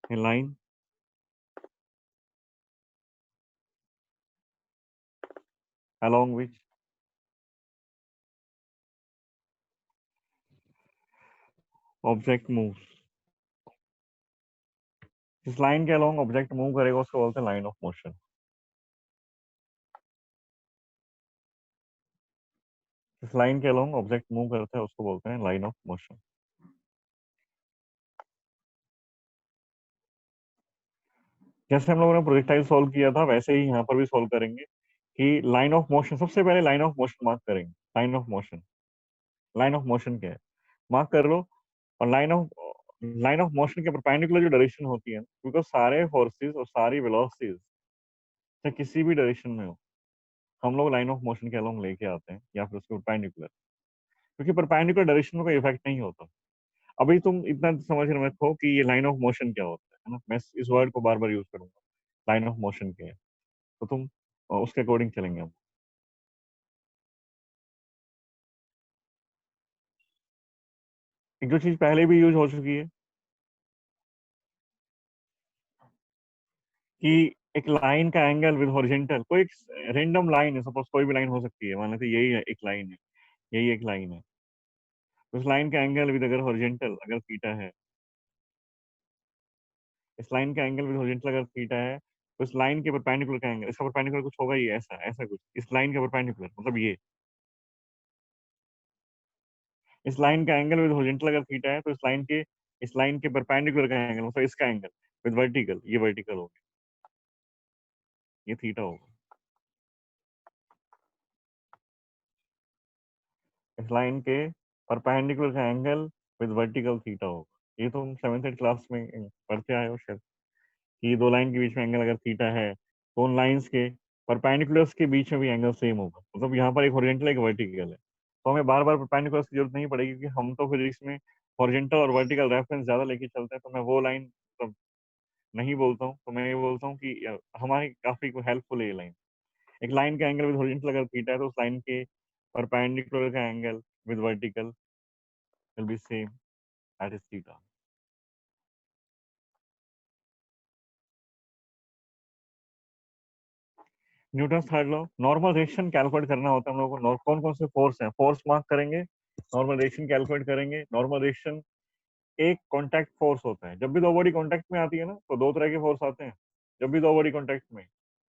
A line along which object moves. जिस line के along object move करेगा उसको बोलते हैं लाइन ऑफ मोशन। जिस लाइन के अलोंग ऑब्जेक्ट मूव करता है उसको बोलते हैं लाइन ऑफ मोशन। जैसे हम लोगों ने प्रोजेक्टाइल सॉल्व किया था वैसे ही यहाँ पर भी सॉल्व करेंगे कि लाइन ऑफ मोशन, सबसे पहले लाइन ऑफ मोशन मार्क करेंगे। Line of motion, line of motion क्या है मार्क कर लो। और लाइन ऑफ मोशन के परपेंडिकुलर जो डायरेक्शन होती है, बिकॉज सारे फोर्सेस और सारी वेलोसिटीज चाहे किसी भी डायरेक्शन में हो, हम लोग लाइन ऑफ मोशन के अलोंग लेके आते हैं या फिर उसके परपेंडिकुलर, क्योंकि परपेंडिकुलर डायरेक्शन में कोई इफेक्ट नहीं होता। अभी तुम इतना समझ रहे हो कि ये लाइन ऑफ मोशन क्या होता है ना, मैं इस वर्ड को बार बार यूज करूंगा, लाइन ऑफ मोशन क्या है, तो तुम उसके अकॉर्डिंग चलेंगे हम। एक जो चीज पहले भी यूज हो चुकी है कि एक लाइन का एंगल विद हॉरिजॉन्टल, कोई एक रेंडम लाइन है, सपोज कोई भी लाइन हो सकती है, मान लेते यही है एक लाइन है, यही एक लाइन है, तो उस लाइन का एंगल विद अगर हॉरिजॉन्टल अगर थीटा है, इस लाइन का एंगल विद हॉरिजॉन्टल अगर थीटा है, तो इस लाइन के परपेंडिकुलर का एंगल, इसका परपेंडिकुलर कुछ होगा ही, ऐसा ऐसा कुछ, इस लाइन का परपेंडिकुलर मतलब ये, इस लाइन का एंगल विद हॉरिजॉन्टल अगर थीटा है तो इस लाइन के परपेंडिकुलर का एंगल मतलब इसका एंगल विद वर्टिकल, ये वर्टिकल होगा, ये थीटा होगा। इस लाइन के परपेंडिकुलर का एंगल विद वर्टिकल थीटा होगा। ये तो तुम 7th क्लास में पढ़ते आए हो शायद, कि दो लाइन के बीच में एंगल अगर थीटा है तो उन लाइंस के परपेंडिकुलर्स के बीच में भी एंगल सेम होगा, मतलब यहाँ पर एक हॉरिजॉन्टल एक वर्टिकल है, तो हमें बार बार परपेंडिकुलर्स की जरूरत नहीं पड़ेगी, क्योंकि हम तो फिजिक्स में हॉरिजॉन्टल और वर्टिकल रेफरेंस ज्यादा लेके चलते हैं, तो मैं वो लाइन मतलब नहीं बोलता हूँ, तो मैं ये बोलता हूँ कि हमारी काफी हेल्पफुल है ये लाइन। एक लाइन का एंगल विद हॉरिजॉन्टल अगर थीटा है तो उस लाइन के परपेंडिकुलर का angle with vertical will be same, that is theta. Newton third law, normal reaction calculate करना होता है हम लोगों को, कौन कौन से फोर्स हैं, फोर्स मार्क करेंगे, नॉर्मल रिएक्शन कैलकुलेट करेंगे। नॉर्मल रिएक्शन एक कॉन्टैक्ट फोर्स होता है, जब भी दो बॉडी कॉन्टैक्ट में आती है ना तो दो तरह के फोर्स आते हैं, जब भी दो बॉडी कॉन्टैक्ट में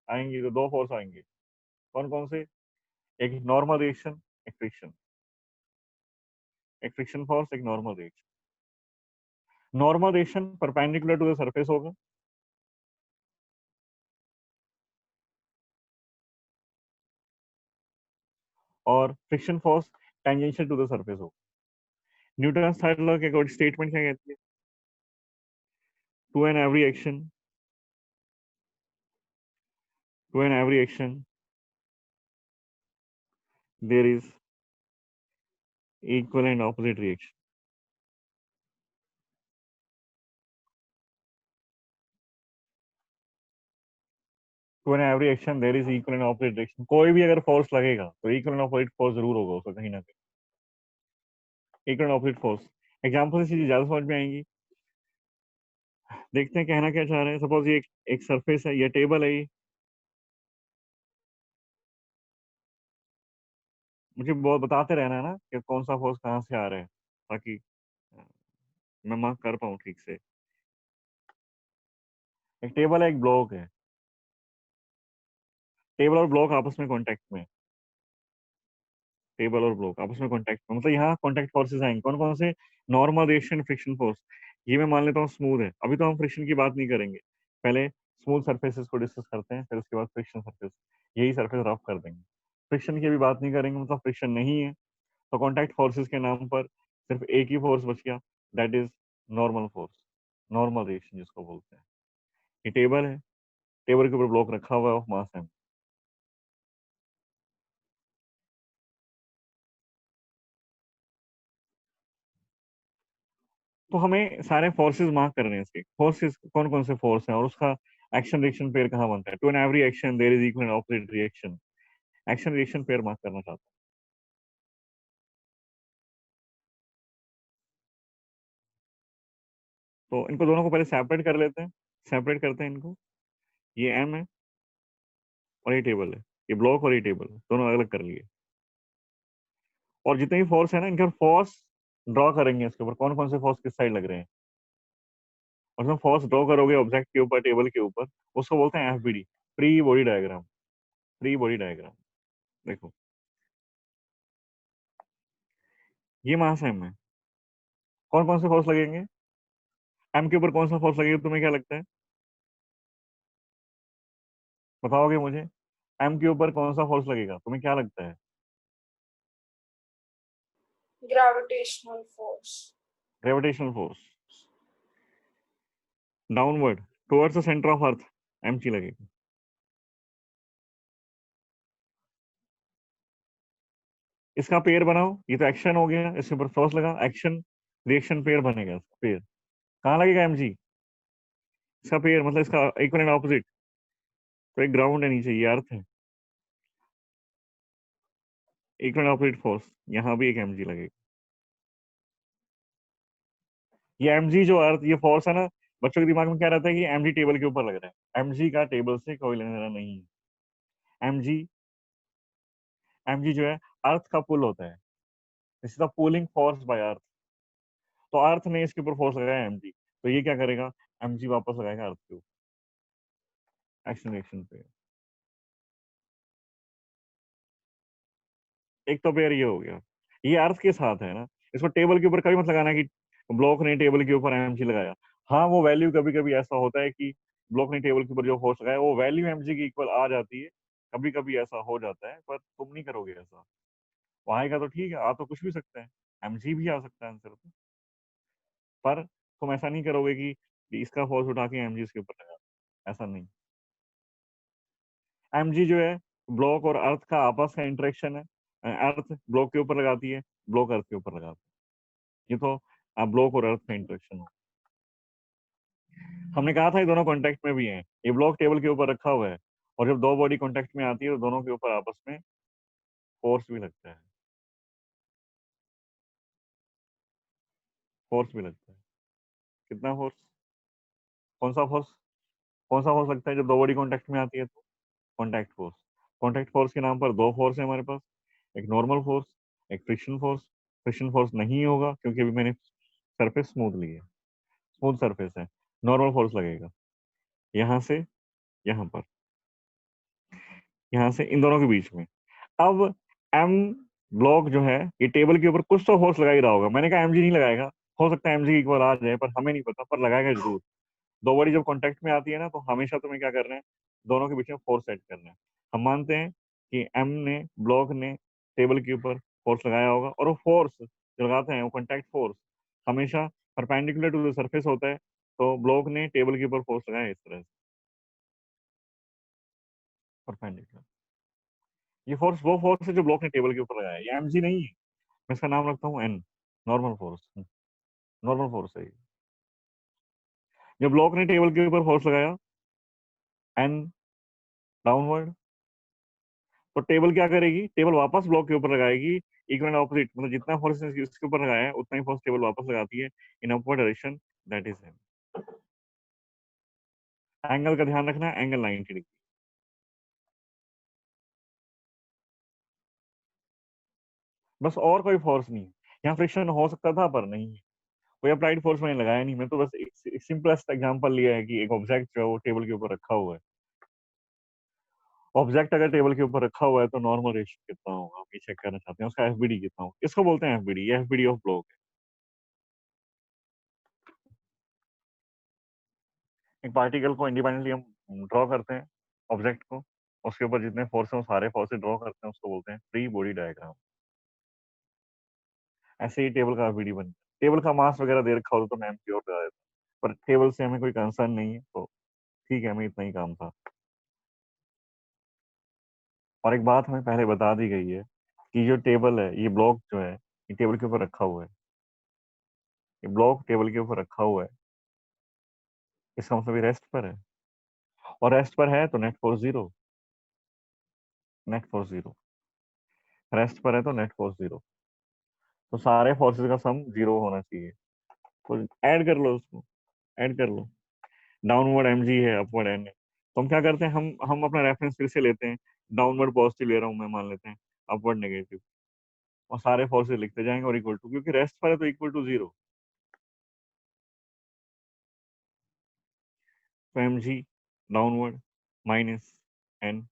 आएंगी तो दो फोर्स आएंगे, कौन कौन से, एक नॉर्मल रिएक्शन, एक फ्रिक्शन, एक फ्रिक्शन फोर्स, एक normal reaction. Normal reaction perpendicular to the surface होगा, और friction force tangential to the surface होगा। न्यूटन थर्ड लॉ के अकॉर्डिंग स्टेटमेंट क्या कहती है, to an every action, to an every action there is equal and opposite reaction। To an every action there is equal and opposite reaction, कोई भी अगर force लगेगा तो इक्वल एंड ऑपोजिट फोर्स जरूर होगा उसका कहीं ना कहीं, equal and opposite force. Example से चीजें ज्यादा समझ में आएंगी। देखते हैं कहना क्या चाह रहे हैं। सपोज ये एक सरफेस है, ये टेबल है, ये मुझे बहुत बताते रहना है ना कि कौन सा फोर्स कहाँ से आ रहा है, ताकि मैं मार्क कर पाऊँ ठीक से। एक टेबल है, एक ब्लॉक है, टेबल और ब्लॉक आपस में कॉन्टेक्ट में, टेबल और ब्लॉक आपस में कांटेक्ट में, मतलब यहाँ कांटेक्ट फोर्सेस आएंगे, कौन कौन से, नॉर्मल रिएक्शन, फ्रिक्शन फोर्स। ये मैं मान लेता हूँ स्मूथ है, अभी तो हम फ्रिक्शन की बात नहीं करेंगे, पहले स्मूथ सरफेसेस को डिस्कस करते हैं, फिर उसके बाद फ्रिक्शन सरफेस, यही सरफेस रफ कर देंगे। फ्रिक्शन की भी बात नहीं करेंगे, मतलब फ्रिक्शन नहीं है, तो कॉन्टैक्ट फोर्सेस के नाम पर सिर्फ एक ही फोर्स बच गया, that is normal force, normal reaction जिसको बोलते हैं। ये टेबल है, टेबल के ऊपर ब्लॉक रखा हुआ है ऑफ मास है, तो हमें सारे फोर्सेस मार्क करने हैं, इसके फोर्सेस कौन कौन से फोर्स हैं और उसका एक्शन रिएक्शन पेयर कहाँ बनता है। To an every action there is equal and opposite reaction, action reaction pair mark करना चाहता हूँ। तो इनको दोनों को पहले सेपरेट कर लेते हैं, सेपरेट करते हैं इनको। ये एम है और ये टेबल है, ये ब्लॉक और ये टेबल दोनों अलग अलग कर लिए। और जितने भी फोर्स है ना, इनका फोर्स ड्रॉ करेंगे इसके ऊपर, कौन कौन से फोर्स किस साइड लग रहे हैं। और उसमें फोर्स ड्रॉ करोगे ऑब्जेक्ट के ऊपर, टेबल के ऊपर, उसको बोलते हैं FBD, free body diagram. Free body diagram देखो, ये मास एम है। कौन कौन से फोर्स लगेंगे एम के ऊपर, कौन सा फोर्स लगेगा तुम्हें क्या लगता है, बताओगे मुझे। एम के ऊपर कौन सा फोर्स लगेगा तुम्हें क्या लगता है। Gravitational force. Gravitational force downward towards the centre of earth, M G लगेगा। इसका पेयर बनाओ, ये तो एक्शन हो गया, इसके ऊपर फोर्स लगा, एक्शन रिएक्शन पेयर बनेगा, इसका पेयर कहाँ लगेगा एम जी। इसका पेयर मतलब इसका इक्वल एंड ऑपोजिट, तो एक ग्राउंड है नीचे, ये अर्थ है, इक्वल एंड ऑपोजिट फोर्स, यहाँ भी एक एम जी लगेगा। ये एम जी जो अर्थ, ये फोर्स है ना, बच्चों के दिमाग में क्या रहता है कि एम जी टेबल के ऊपर लग रहा है, एम जी का टेबल से कोई लेना देना नहीं है। एम जी जो है अर्थ का पुल होता है, this is the pulling force by earth. तो अर्थ ने इसके ऊपर फोर्स लगाया एम जी, तो ये क्या करेगा, एम जी वापस लगाएगा अर्थ के ऊपर, एक्शन रिएक्शन पे। एक तो पेयर ये हो गया, ये अर्थ के साथ है ना, इसको टेबल के ऊपर कभी मत लगाना कि ब्लॉक ने टेबल के ऊपर एमजी लगाया। हाँ वो वैल्यू कभी कभी ऐसा होता है कि ब्लॉक ने टेबल के ऊपर जो फोर्स लगाया वो वैल्यू एमजी की इक्वल आ जाती है, कभी कभी ऐसा हो जाता है, पर तुम नहीं करोगे ऐसा। वो आएगा तो ठीक है, आ तो कुछ भी सकता है, एमजी भी आ सकता है आंसर पे, पर तुम ऐसा नहीं करोगे कि इसका फोर्स उठा के एमजी इसके ऊपर लगा, ऐसा नहीं। एमजी जो है ब्लॉक और अर्थ का आपस का इंटरेक्शन है, अर्थ ब्लॉक के ऊपर लगाती है, ब्लॉक अर्थ के ऊपर लगाती है, ये तो ब्लॉक और अर्थ का इंटरेक्शन हो। हमने कहा था ये दोनों कॉन्टेक्ट में भी हैं, ये ब्लॉक टेबल के ऊपर रखा हुआ है, और जब दो बॉडी कॉन्टेक्ट में आती है तो दोनों के ऊपर आपस में फोर्स भी लगता है, फोर्स भी लगता है। कितना फोर्स, कौन सा फोर्स, कौन सा फोर्स लगता है जब दो बॉडी कॉन्टेक्ट में आती है तो, कॉन्टैक्ट फोर्स। कॉन्टैक्ट फोर्स के नाम पर दो फोर्स है हमारे पास, एक नॉर्मल फोर्स, एक फ्रिक्शन फोर्स। फ्रिक्शन फोर्स नहीं होगा क्योंकि अभी मैंने सरफेस स्मूथ ली है, स्मूथ सरफेस है, नॉर्मल फोर्स लगेगा यहाँ से, यहाँ पर, यहाँ से इन दोनों के बीच में। अब एम ब्लॉक जो है ये टेबल के ऊपर कुछ तो फोर्स लगा ही रहा होगा, मैंने कहा एमजी नहीं लगाएगा, हो सकता है एमजी इक्वल आ जाए, पर हमें नहीं पता, पर लगाएगा जरूर। दो बॉडी जब कांटेक्ट में आती है ना, तो हमेशा तुम्हें क्या करना है, दोनों के बीच में फोर्स सेट करना है। हम मानते हैं कि एम ने, ब्लॉक ने टेबल के ऊपर फोर्स लगाया होगा, और वो फोर्स जो लगाते हैं वो कांटेक्ट फोर्स हमेशा परपेंडिकुलर टू द सरफेस होता है, तो ब्लॉक ने टेबल के ऊपर फोर्स लगाया इस तरह से, परपेंडिकुलर। ये फोर्स वो फोर्स है जो ब्लॉक ने टेबल के ऊपर लगाया है, ये एमजी नहीं है, मैं इसका नाम रखता हूँ N, normal force, normal force है ये। जब ब्लॉक ने टेबल के ऊपर फोर्स लगाया एन डाउनवर्ड, तो टेबल क्या करेगी, टेबल वापस ब्लॉक के ऊपर लगाएगी, इक्वल एंड ऑपोजिट, मतलब जितना फोर्स इसके ऊपर लगाया है उतना ही फोर्स टेबल वापस लगाती है in upward direction, that is M. Angle का ध्यान रखना, एंगल 90 डिग्री। बस और कोई फोर्स नहीं है, यहाँ फ्रिक्शन हो सकता था पर नहीं है, कोई अप्लाइड फोर्स मैंने लगाया नहीं, मैं तो बस एक सिंपलेस्ट एग्जांपल लिया है कि एक ऑब्जेक्ट जो है वो टेबल के ऊपर रखा हुआ है। ऑब्जेक्ट अगर टेबल के ऊपर रखा हुआ है तो नॉर्मल रेशियो कितना होगा, आप ये चेक करना चाहते हैं, उसका एफबीडी कितना होगा, इसको बोलते हैं एफबीडी, ये एफबीडी ऑफ ब्लॉक है। एक पार्टिकल को इंडिपेंडेंटली हम ड्रॉ करते हैं, ऑब्जेक्ट को, उसके ऊपर जितने फोर्स हैं वो सारे फोर्स ड्रॉ करते हैं, उसको बोलते हैं फ्री बॉडी डायग्राम। ऐसे ही टेबल का एफबीडी बन, टेबल का मास वगैरह दे रखा होता तो मैं एमपी और बता देता, पर टेबल से हमें कोई कंसर्न नहीं है, तो ठीक है, हमें इतना ही काम था। और एक बात हमें पहले बता दी गई है कि जो टेबल है, ये ब्लॉक जो है ये टेबल के ऊपर रखा हुआ है, ये ब्लॉक टेबल के ऊपर रखा हुआ है, इसका मतलब ये रेस्ट पर है, और रेस्ट पर है तो net force zero, net force zero, rest पर है तो नेट फोर्स जीरो, तो सारे फोर्सेस का सम जीरो होना चाहिए, तो ऐड कर लो उसको, ऐड कर लो। डाउनवर्ड mg है, अपवर्ड n है। तो हम क्या करते हैं, हम अपना रेफरेंस फिर से लेते हैं। डाउनवर्ड पॉजिटिव ले रहा हूँ मैं, मान लेते हैं, अपवर्ड नेगेटिव, और सारे फोर्सेस लिखते जाएंगे और इक्वल टू, क्योंकि रेस्ट पर है तो इक्वल टू 0। तो mg downward minus n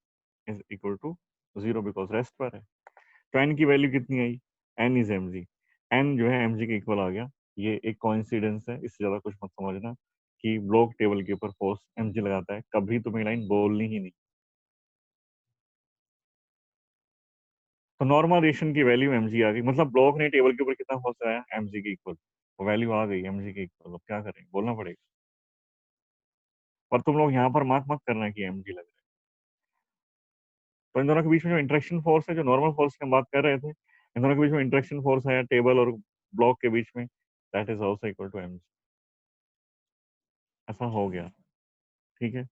is equal to 0 because rest पर है। तो n की वैल्यू कितनी आई, n इज mg, n जो है mg के इक्वल आ गया। ये एक कोइंसिडेंस है, इससे ज्यादा कुछ मत समझना कि ब्लॉक टेबल के ऊपर फोर्स mg लगाता है, कभी तुम्हें लाइन बोलनी ही नहीं। तो नॉर्मलाइजेशन की वैल्यू mg आ गई, मतलब ब्लॉक ने टेबल के ऊपर कितना फोर्स लगाया, mg के इक्वल। वो वैल्यू आ गई mg के इक्वल, अब क्या करें, बोलना पड़ेगा। पर तुम लोग यहाँ पर मार्क मत करना कि mg लग रहा है। तो इन दोनों के बीच में जो इंटरेक्शन फोर्स है, जो नॉर्मल फोर्स की हम बात कर रहे थे, इन दोनों के बीच में इंटरेक्शन फोर्स है टेबल और ब्लॉक के बीच में, that is also equal to mg। ऐसा हो गया, ठीक है।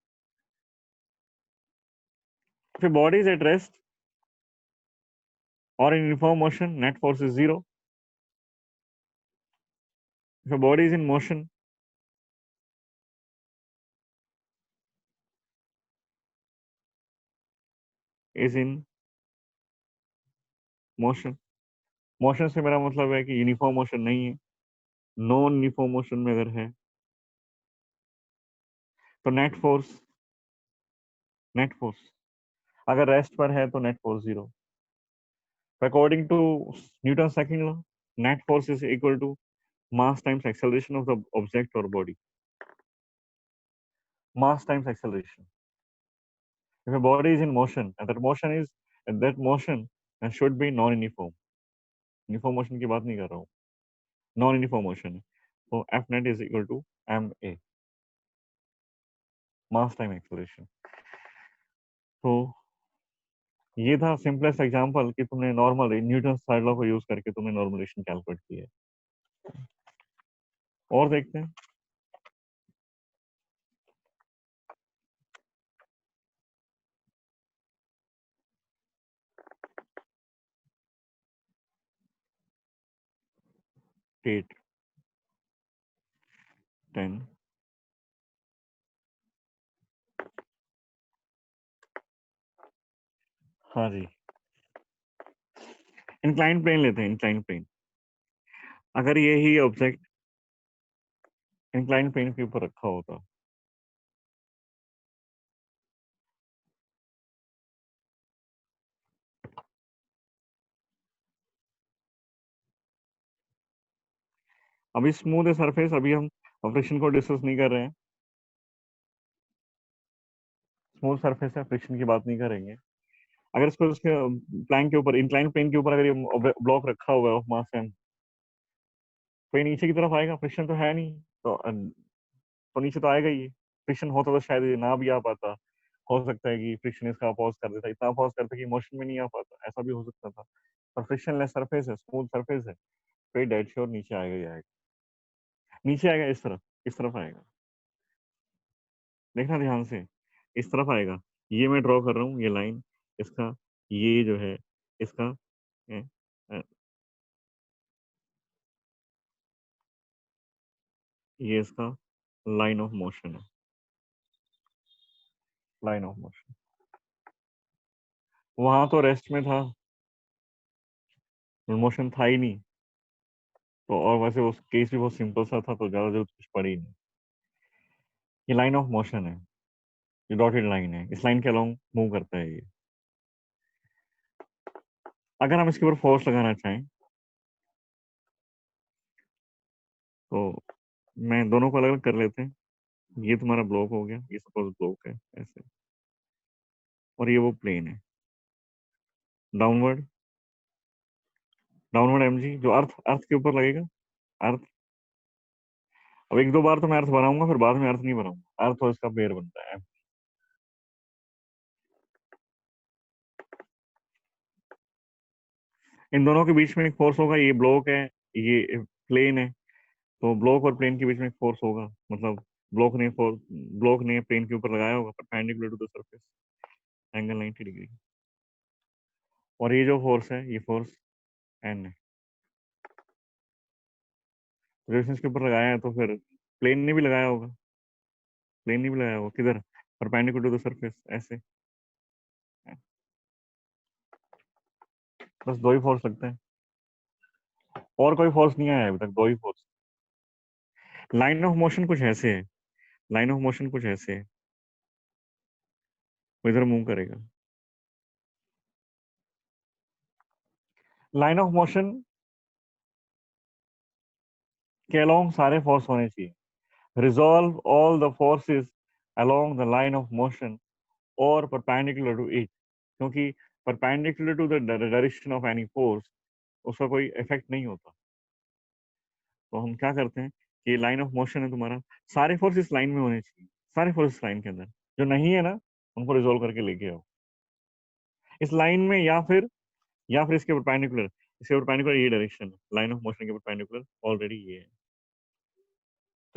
फिर बॉडी इज एट रेस्ट और in uniform motion, net force is 0। If a body is in motion, is in motion, motion से मेरा मतलब है कि यूनिफॉर्म मोशन नहीं है, नॉन यूनिफॉर्म मोशन में अगर है तो नेट फोर्स अगर रेस्ट पर है तो net force 0। According to Newton second law, net force is equal to mass times acceleration of the object और body, mass times acceleration. If a body is in motion and that motion should be non uniform, uniform motion की बात नहीं कर रहा हूँ, non uniform motion है। तो F net is equal to M A, mass time acceleration. तो ये था सिंपलेस्ट एग्जांपल कि तुमने नॉर्मल न्यूटन थर्ड लॉ को यूज करके तुमने नॉर्मलाइजेशन कैलकुलेट की है। और देखते हैं, स्टेट 10, हाँ जी, इंक्लाइन प्लेन लेते हैं, इंक्लाइन प्लेन। अगर ये ही ऑब्जेक्ट इंक्लाइन प्लेन के ऊपर रखा होता, अभी स्मूथ है सरफेस, अभी हम फ्रिक्शन को डिस्कस नहीं कर रहे हैं, स्मूथ सरफेस है, फ्रिक्शन की बात नहीं करेंगे। अगर इसको उसके प्लान के ऊपर, इंक्लाइन प्लेन के ऊपर अगर ये ब्लॉक रखा हुआ है ऑफ मास एम, तो ये नीचे की तरफ आएगा, फ्रिक्शन तो है नहीं, तो नीचे तो आएगा ही। फ्रिक्शन होता तो शायद ये ना भी आ पाता, हो सकता है कि फ्रिक्शन इसका अपोज कर देता, इतना अपोज करता कि मोशन में नहीं आ पाता, ऐसा भी हो सकता था। पर फ्रिक्शन लेस सरफेस है, स्मूथ सरफेस है, तो ये डेड श्योर नीचे आएगा ही आएगा। नीचे आएगा इस तरफ आएगा, देखना ध्यान से, इस तरफ आएगा। ये मैं ड्रॉ कर रहा हूँ, ये लाइन इसका, ये जो है इसका ए, ए, ये इसका लाइन ऑफ मोशन है, लाइन ऑफ मोशन। वहां तो रेस्ट में था, मोशन था ही नहीं, तो और वैसे उस केस भी बहुत सिंपल सा था, तो ज्यादा जरूरत कुछ पड़ी नहीं। ये लाइन ऑफ मोशन है, ये डॉटेड लाइन है, इस लाइन के अलोंग मूव करता है ये। अगर हम इसके ऊपर फोर्स लगाना चाहें तो मैं दोनों को अलग अलग कर लेते हैं। ये तुम्हारा ब्लॉक हो गया, ये सपोज ब्लॉक है ऐसे, और ये वो प्लेन है, डाउनवर्ड डाउनवर्ड एमजी जो अर्थ अर्थ के ऊपर लगेगा, अर्थ। अब एक दो बार तो मैं अर्थ बनाऊंगा, फिर बाद में अर्थ नहीं बनाऊंगा, अर्थ और इसका पेयर बनता है। इन दोनों के बीच में एक फोर्स होगा, ये ब्लॉक है, ये प्लेन है, तो ब्लॉक और प्लेन के बीच में एक फोर्स होगा, मतलब ब्लॉक ने प्लेन के ऊपर लगाया होगा perpendicular to the surface, angle 90 degree. और ये जो फोर्स है, ये फोर्स एन है, रेजिस्टेंस के ऊपर लगाया है, तो फिर प्लेन ने भी लगाया होगा, प्लेन ने भी लगाया होगा, किधर, परपेंडिकुलर टू द सरफेस, ऐसे। बस दो ही फोर्स लगते हैं, और कोई फोर्स नहीं आया अभी तक, दो ही फोर्स। लाइन ऑफ मोशन कुछ ऐसे है, लाइन ऑफ मोशन कुछ ऐसे है, वो इधर मूव करेगा। लाइन ऑफ मोशन के अलोंग सारे फोर्स होने चाहिए। Resolve all the forces along the line of motion और परपेंडिकुलर टू इट, क्योंकि perpendicular to the direction of any force उसका कोई इफेक्ट नहीं होता। तो हम क्या करते हैं कि लाइन ऑफ मोशन है तुम्हारा, सारे फोर्स इस लाइन में होने चाहिए, सारे फोर्स इस लाइन के अंदर, जो नहीं है ना उनको रिजोल्व करके लेके आओ इस लाइन में, या फिर इसके परपेंडिकुलर, इसके परपेंडिकुलर ये डायरेक्शन है, लाइन ऑफ मोशन के परपेंडिकुलर ऑलरेडी ये है।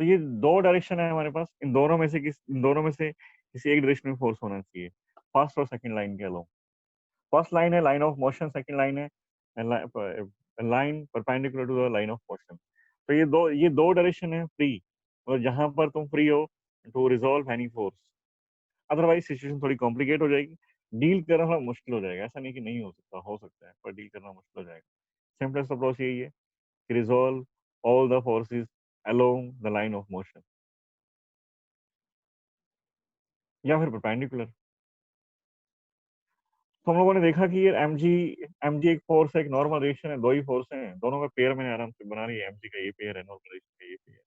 तो ये दो डायरेक्शन है हमारे पास, इन दोनों में से किसी एक डायरेक्शन में फोर्स होना चाहिए, फर्स्ट और सेकंड लाइन के अलोंग। फर्स्ट लाइन है line of motion, second line है line perpendicular to the line of motion. तो ये दो डायरेक्शन है फ्री, और जहां पर तुम फ्री हो to resolve any force. Otherwise situation थोड़ी कॉम्प्लिकेट हो जाएगी, डील करना मुश्किल हो जाएगा। ऐसा नहीं कि नहीं हो सकता है, पर डील करना मुश्किल हो जाएगा। सिंपलेस्ट अप्रोच यही है कि resolve all the forces along the line of motion, या फिर परपेंडिकुलर। तो हम लोगों ने देखा कि ये एमजी एक फोर्स है, एक नॉर्मल रिएक्शन है, दो ही फोर्स हैं, दोनों का पेयर मैंने आराम से बना रही है, एमजी का ये पेयर है, नॉर्मल रिएक्शन का ये पेयर।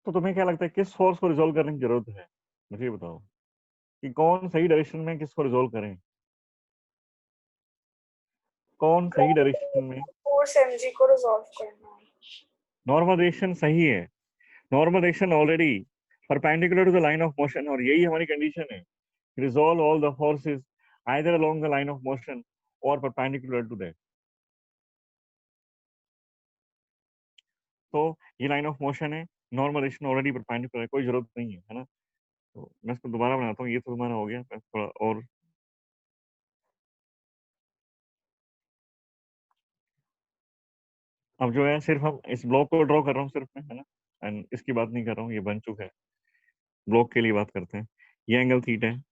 तो तुम्हें क्या लगता है किस फोर्स को रिजोल्व करने की जरूरत है, मुझे ये बताओ कि कौन सही डायरेक्शन में किसको रिजोल्व करें, कौन सही डायरेक्शन में। फोर्स mg को रिजॉल्व करना है। नॉर्मल डायरेक्शन सही है, normal direction already perpendicular to the line of motion, और यही हमारी कंडीशन है, resolve all the forces either along the line of motion और परपेंडिकुलर टू दैट। तो ये लाइन ऑफ मोशन है, नॉर्मल डायरेक्शन ऑलरेडी परपेंडिकुलर है, कोई जरूरत नहीं है, है ना। तो मैं इसको दोबारा बनाता हूँ, ये तो तुम्हारा हो गया, मैं थोड़ा और। अब जो है सिर्फ हम इस ब्लॉक को ड्रॉ कर रहा हूँ सिर्फ मैं, है ना, एंड इसकी बात नहीं कर रहा हूँ, ये बन चुका है। ब्लॉक के लिए बात करते हैं। ये एंगल थीटा है,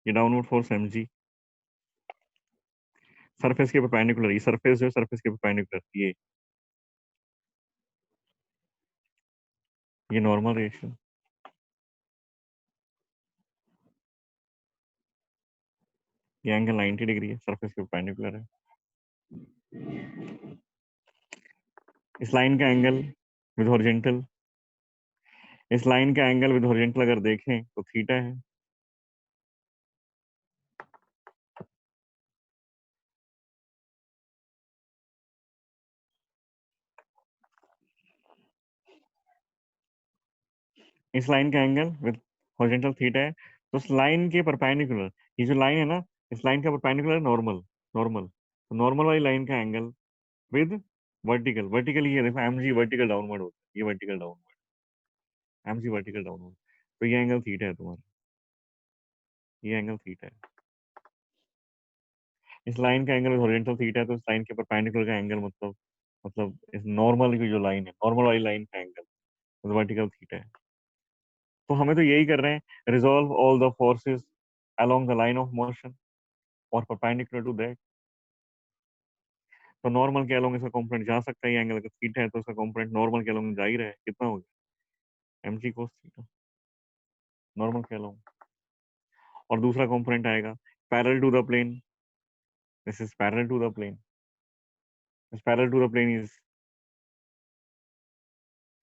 ये डाउनवर्ड फोर्स mg, सरफेस के परपेंडिकुलर, ये सरफेस जो है सरफेस के परपेंडिकुलर, ये नॉर्मल रिएक्शन, ये एंगल 90 डिग्री है, सरफेस के परपेंडिकुलर है। इस लाइन का एंगल विद हॉरिजॉन्टल, इस लाइन का एंगल विद हॉरिजॉन्टल अगर देखें तो थीटा है। इस लाइन का एंगल विद हॉरिजॉन्टल थीटा है। तो इस लाइन के परपेंडिकुलर, ये जो लाइन है ना, इस लाइन का परपेंडिकुलर नॉर्मल, नॉर्मल, तो नॉर्मल वाली लाइन का एंगल विद वर्टिकल, वर्टिकल ये देखो mg वर्टिकल डाउनवर्ड होता है, ये vertical downward, mg vertical downward, तो ये एंगल थीटा है तुम्हारा, ये एंगल थीटा है। इस लाइन का एंगल हॉरिजॉन्टल थीटा है, तो इस लाइन के परपेंडिकुलर का एंगल मतलब इस नॉर्मल की जो लाइन है, नॉर्मल वाली लाइन का एंगल वर्टिकल थीटा है। तो हमें तो यही कर रहे हैं, resolve all the forces along the line of motion और परपेंडिकुलर टू दैट। तो नॉर्मल के अलोंग इसका कंपोनेंट जा सकता है, ये एंगल अगर थीटा है तो इसका कंपोनेंट नॉर्मल के अलोंग जा ही रहा है, कितना हो गया mg cos थीटा, नॉर्मल के अलोंग। और दूसरा कंपोनेंट आएगा parallel to the plane, this is parallel to the plane, this parallel to the plane is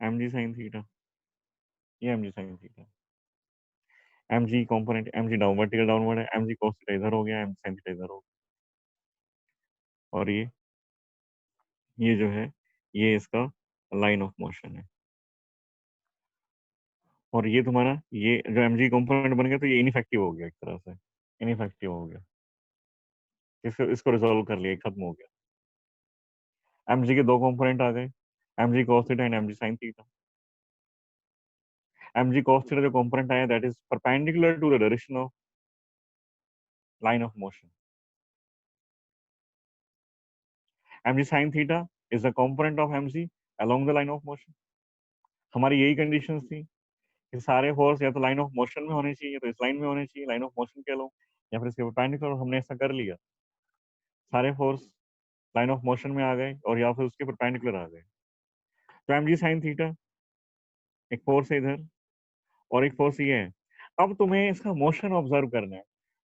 mg sin theta, ये mg sin theta, mg component, mg down vertical downward है, mg cos theta इधर हो गया, mg sin theta इधर हो गया, और ये जो है ये इसका लाइन ऑफ मोशन है। और ये तुम्हारा ये जो mg कंपोनेंट बन गया, तो ये इनइफेक्टिव हो गया, एक तरह से इनइफेक्टिव हो गया। इसको रिजोल्व कर लिया, खत्म हो गया। mg के दो कंपोनेंट आ गए, mg cos theta and mg sin theta. mg cos theta जो कंपोनेंट आया, that is perpendicular to the direction of line of motion. mg sin theta is the component of mg along the line of motion. हमारी यही conditions थी कि सारे force या तो line of motion में होने चाहिए, तो इस लाइन में होने चाहिए, लाइन ऑफ मोशन के अलोंग, या फिर इसके परपेंडिकुलर। हमने ऐसा कर लिया, सारे फोर्स लाइन ऑफ मोशन में आ गए और या फिर उसके परपेंडिकुलर आ गए। तो mg sin थीटा एक फोर्स है इधर, और एक फोर्स ये है। अब तुम्हें इसका मोशन ऑब्जर्व करना है।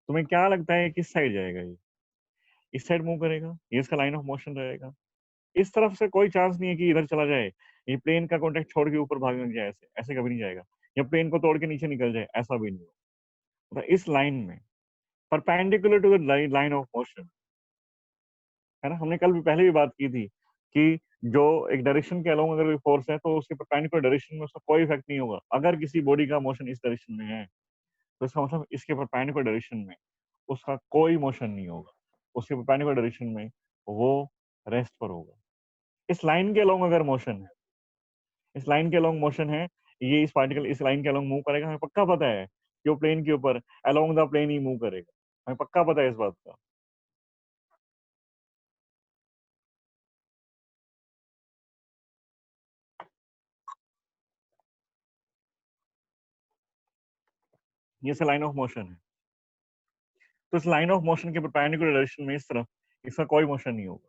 तुम्हें क्या लगता है किस साइड जाएगा? ये इस साइड मूव करेगा, ये इसका लाइन ऑफ मोशन रहेगा। इस तरफ से कोई चांस नहीं है कि इधर चला जाए, ये प्लेन का कॉन्टेक्ट छोड़ के ऊपर भागने लग जाए, ऐसे ऐसे कभी नहीं जाएगा। या प्लेन को तोड़ के नीचे निकल जाए, ऐसा भी नहीं होगा। तो इस लाइन में perpendicular to the line of motion, है ना, हमने कल भी पहले भी बात की थी कि जो एक डायरेक्शन के अलोंग अगर कोई फोर्स है, तो उसके परपेंडिकुलर डायरेक्शन में उसका कोई इफेक्ट नहीं होगा। अगर किसी बॉडी का मोशन इस डायरेक्शन में है, तो इसका मतलब इसके परपेंडिकुलर डायरेक्शन में उसका कोई मोशन नहीं होगा। उसके परपेंडिकुलर डायरेक्शन में वो रेस्ट पर होगा। इस लाइन के अलोंग अगर मोशन है, इस लाइन के अलोंग मोशन है, ये इस पार्टिकल इस लाइन के अलोंग मूव करेगा, हमें पक्का पता है कि वो प्लेन के ऊपर अलोंग द प्लेन ही मूव करेगा। हमें पक्का पता है इस बात का। ये से लाइन ऑफ मोशन है, तो इस लाइन ऑफ मोशन के परपेंडिकुलर डायरेक्शन में इस तरफ इसका कोई मोशन नहीं होगा।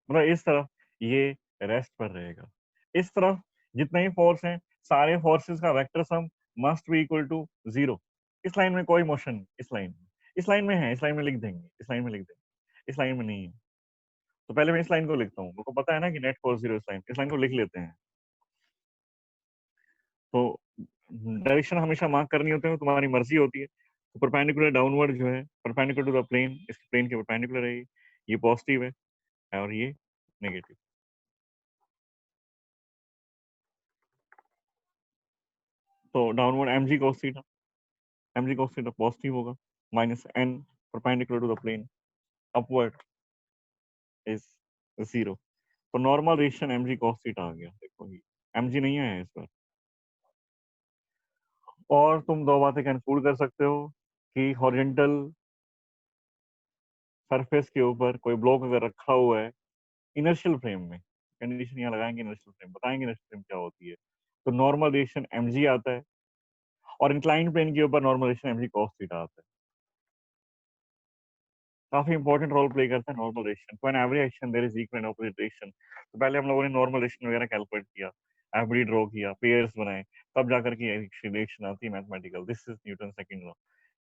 मतलब इस तरफ ये रेस्ट पर रहेगा। इस तरफ जितने ही फोर्स हैं, सारे फोर्सेस का vector sum must be equal to 0। इस लाइन में कोई मोशन नहीं, इस लाइन में, इस लाइन में है, इस लाइन में लिख देंगे, इस लाइन में लिख देंगे, इस लाइन में नहीं है। तो पहले मैं इस लाइन को लिखता हूँ, मुझको पता है ना कि नेट फोर्स 0 इस लाइन को लिख लेते हैं। तो डायरेक्शन हमेशा मार्क करनी होती है, तुम्हारी मर्जी होती है। तो परपेंडिकुलर डाउनवर्ड जो है, परपेंडिकुलर टू द प्लेन, इसके प्लेन के परपेंडिकुलर है, ये पॉजिटिव है और ये नेगेटिव। तो downward mg cos theta positive होगा, minus n perpendicular to the plane upward is 0। तो normal reaction mg cos theta आ गया। देखो ये mg नहीं आया इस बार। और तुम दो बातें कंक्लूड कर सकते हो कि हॉरिजॉन्टल सरफेस के ऊपर कोई ब्लॉक अगर रखा हुआ है इनर्शियल फ्रेम में, कंडीशन यहाँ लगाएंगे, इनर्शियल फ्रेम बताएंगे, इनर्शियल फ्रेम क्या होती है। तो नॉर्मल रेशियन mg आता है, और इंक्लाइंड प्लेन के ऊपर normal reaction mg cos theta आता है। काफी इंपॉर्टेंट रोल प्ले करता है normal reaction. For an every action there is equal and opposite reaction. तो पहले हम लोगों ने नॉर्मल रेशियन वगैरह कैलकुलेट किया, एवरी ड्रॉ किया, पेयर्स बनाए, तब जाकर के रिएक्शन आती है mathematical. This is Newton second law.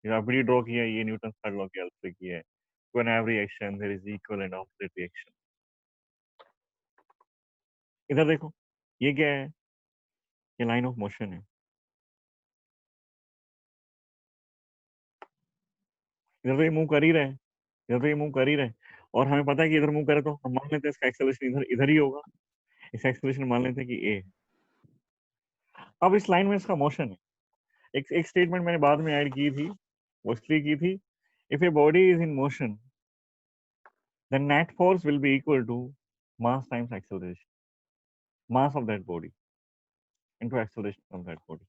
जो एवरी ड्रॉ किया, ये न्यूटन थर्ड लॉ की हेल्प से किया है। For an every action there is equal and opposite reaction. इधर देखो, ये क्या है? ये लाइन ऑफ मोशन है। इधर तो ये मूव कर ही रहे हैं, इधर तो ये मूव कर ही रहे हैं, और हमें पता है कि इधर मूव करे, तो हम मान लेते हैं इसका एक्सेलरेशन इधर इधर ही होगा। इसका एक्सेलरेशन मान लेते हैं कि ए। अब इस लाइन में इसका मोशन है। एक स्टेटमेंट मैंने बाद में ऐड की थी, वो इसलिए की थी, if a body is in motion then net force will be equal to mass times acceleration, mass of that body into acceleration of that body।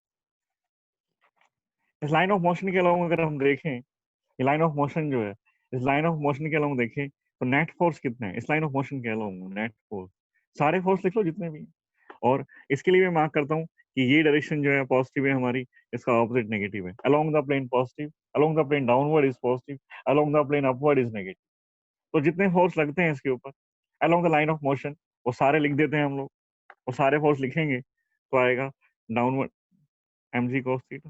इस लाइन ऑफ मोशन के अलावा अगर हम देखें, ये लाइन ऑफ मोशन जो है, इस लाइन ऑफ मोशन के अलावा देखें तो नेट फोर्स कितना है इस लाइन ऑफ मोशन के अलावा? नेट फोर्स, सारे फोर्स लिख लो जितने भी हैं। और इसके लिए मैं मार्क करता हूँ कि ये डायरेक्शन जो है पॉजिटिव है हमारी, इसका ऑपोजिट नेगेटिव है। Along the plane positive, along the plane downward is positive, along the plane upward is negative. तो जितने फोर्स लगते हैं इसके ऊपर along the line of motion, वो सारे लिख देते हैं हम लोग। वो सारे फोर्स लिखेंगे तो आएगा downward mg cos theta,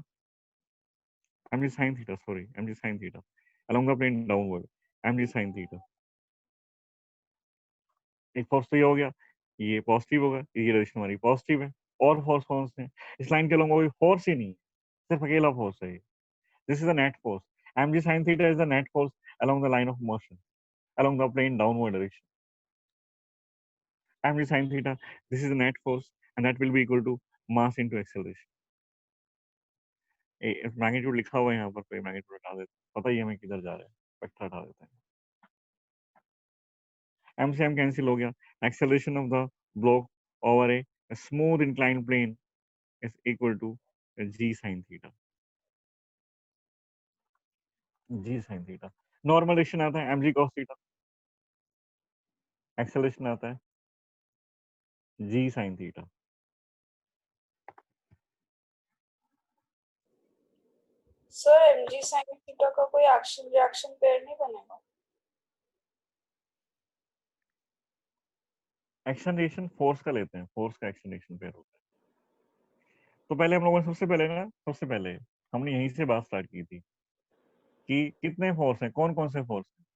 mg sin theta, sorry mg sin theta, along the plane downward mg sin theta. एक फोर्स तो ये हो गया, ये पॉजिटिव होगा, ये डायरेक्शन हमारी पॉजिटिव है। और फोर्स कौन से हैं? इस लाइन के अलोंग कोई फोर्स ही नहीं है, सिर्फ अकेला फोर्स है। This is the net force. mg sin theta is the net force along the line of motion, along the plane downward direction. mg sin theta, this is the net force, and that will be equal to mass into acceleration। Magnitude लिखा हुआ है यहाँ पर, कोई magnitude हटा देते, पता ही हमें किधर जा रहा है, वेक्टर हटा देते हैं। एम से एम कैंसिल हो गया। Acceleration of the block over a smooth inclined plane is equal to G sine theta. G sine theta. Normal direction आता है M G cos theta, acceleration आता है G sine theta. Sir mg sin theta का कोई action reaction pair नहीं बनेगा? Action reaction force का लेते हैं, फोर्स का एक्शन रिएक्शन पेयर होता है। तो पहले हम लोगों ने सबसे पहले हमने यहीं से बात स्टार्ट की थी कि कितने फोर्स हैं, कौन कौन से फोर्स हैं।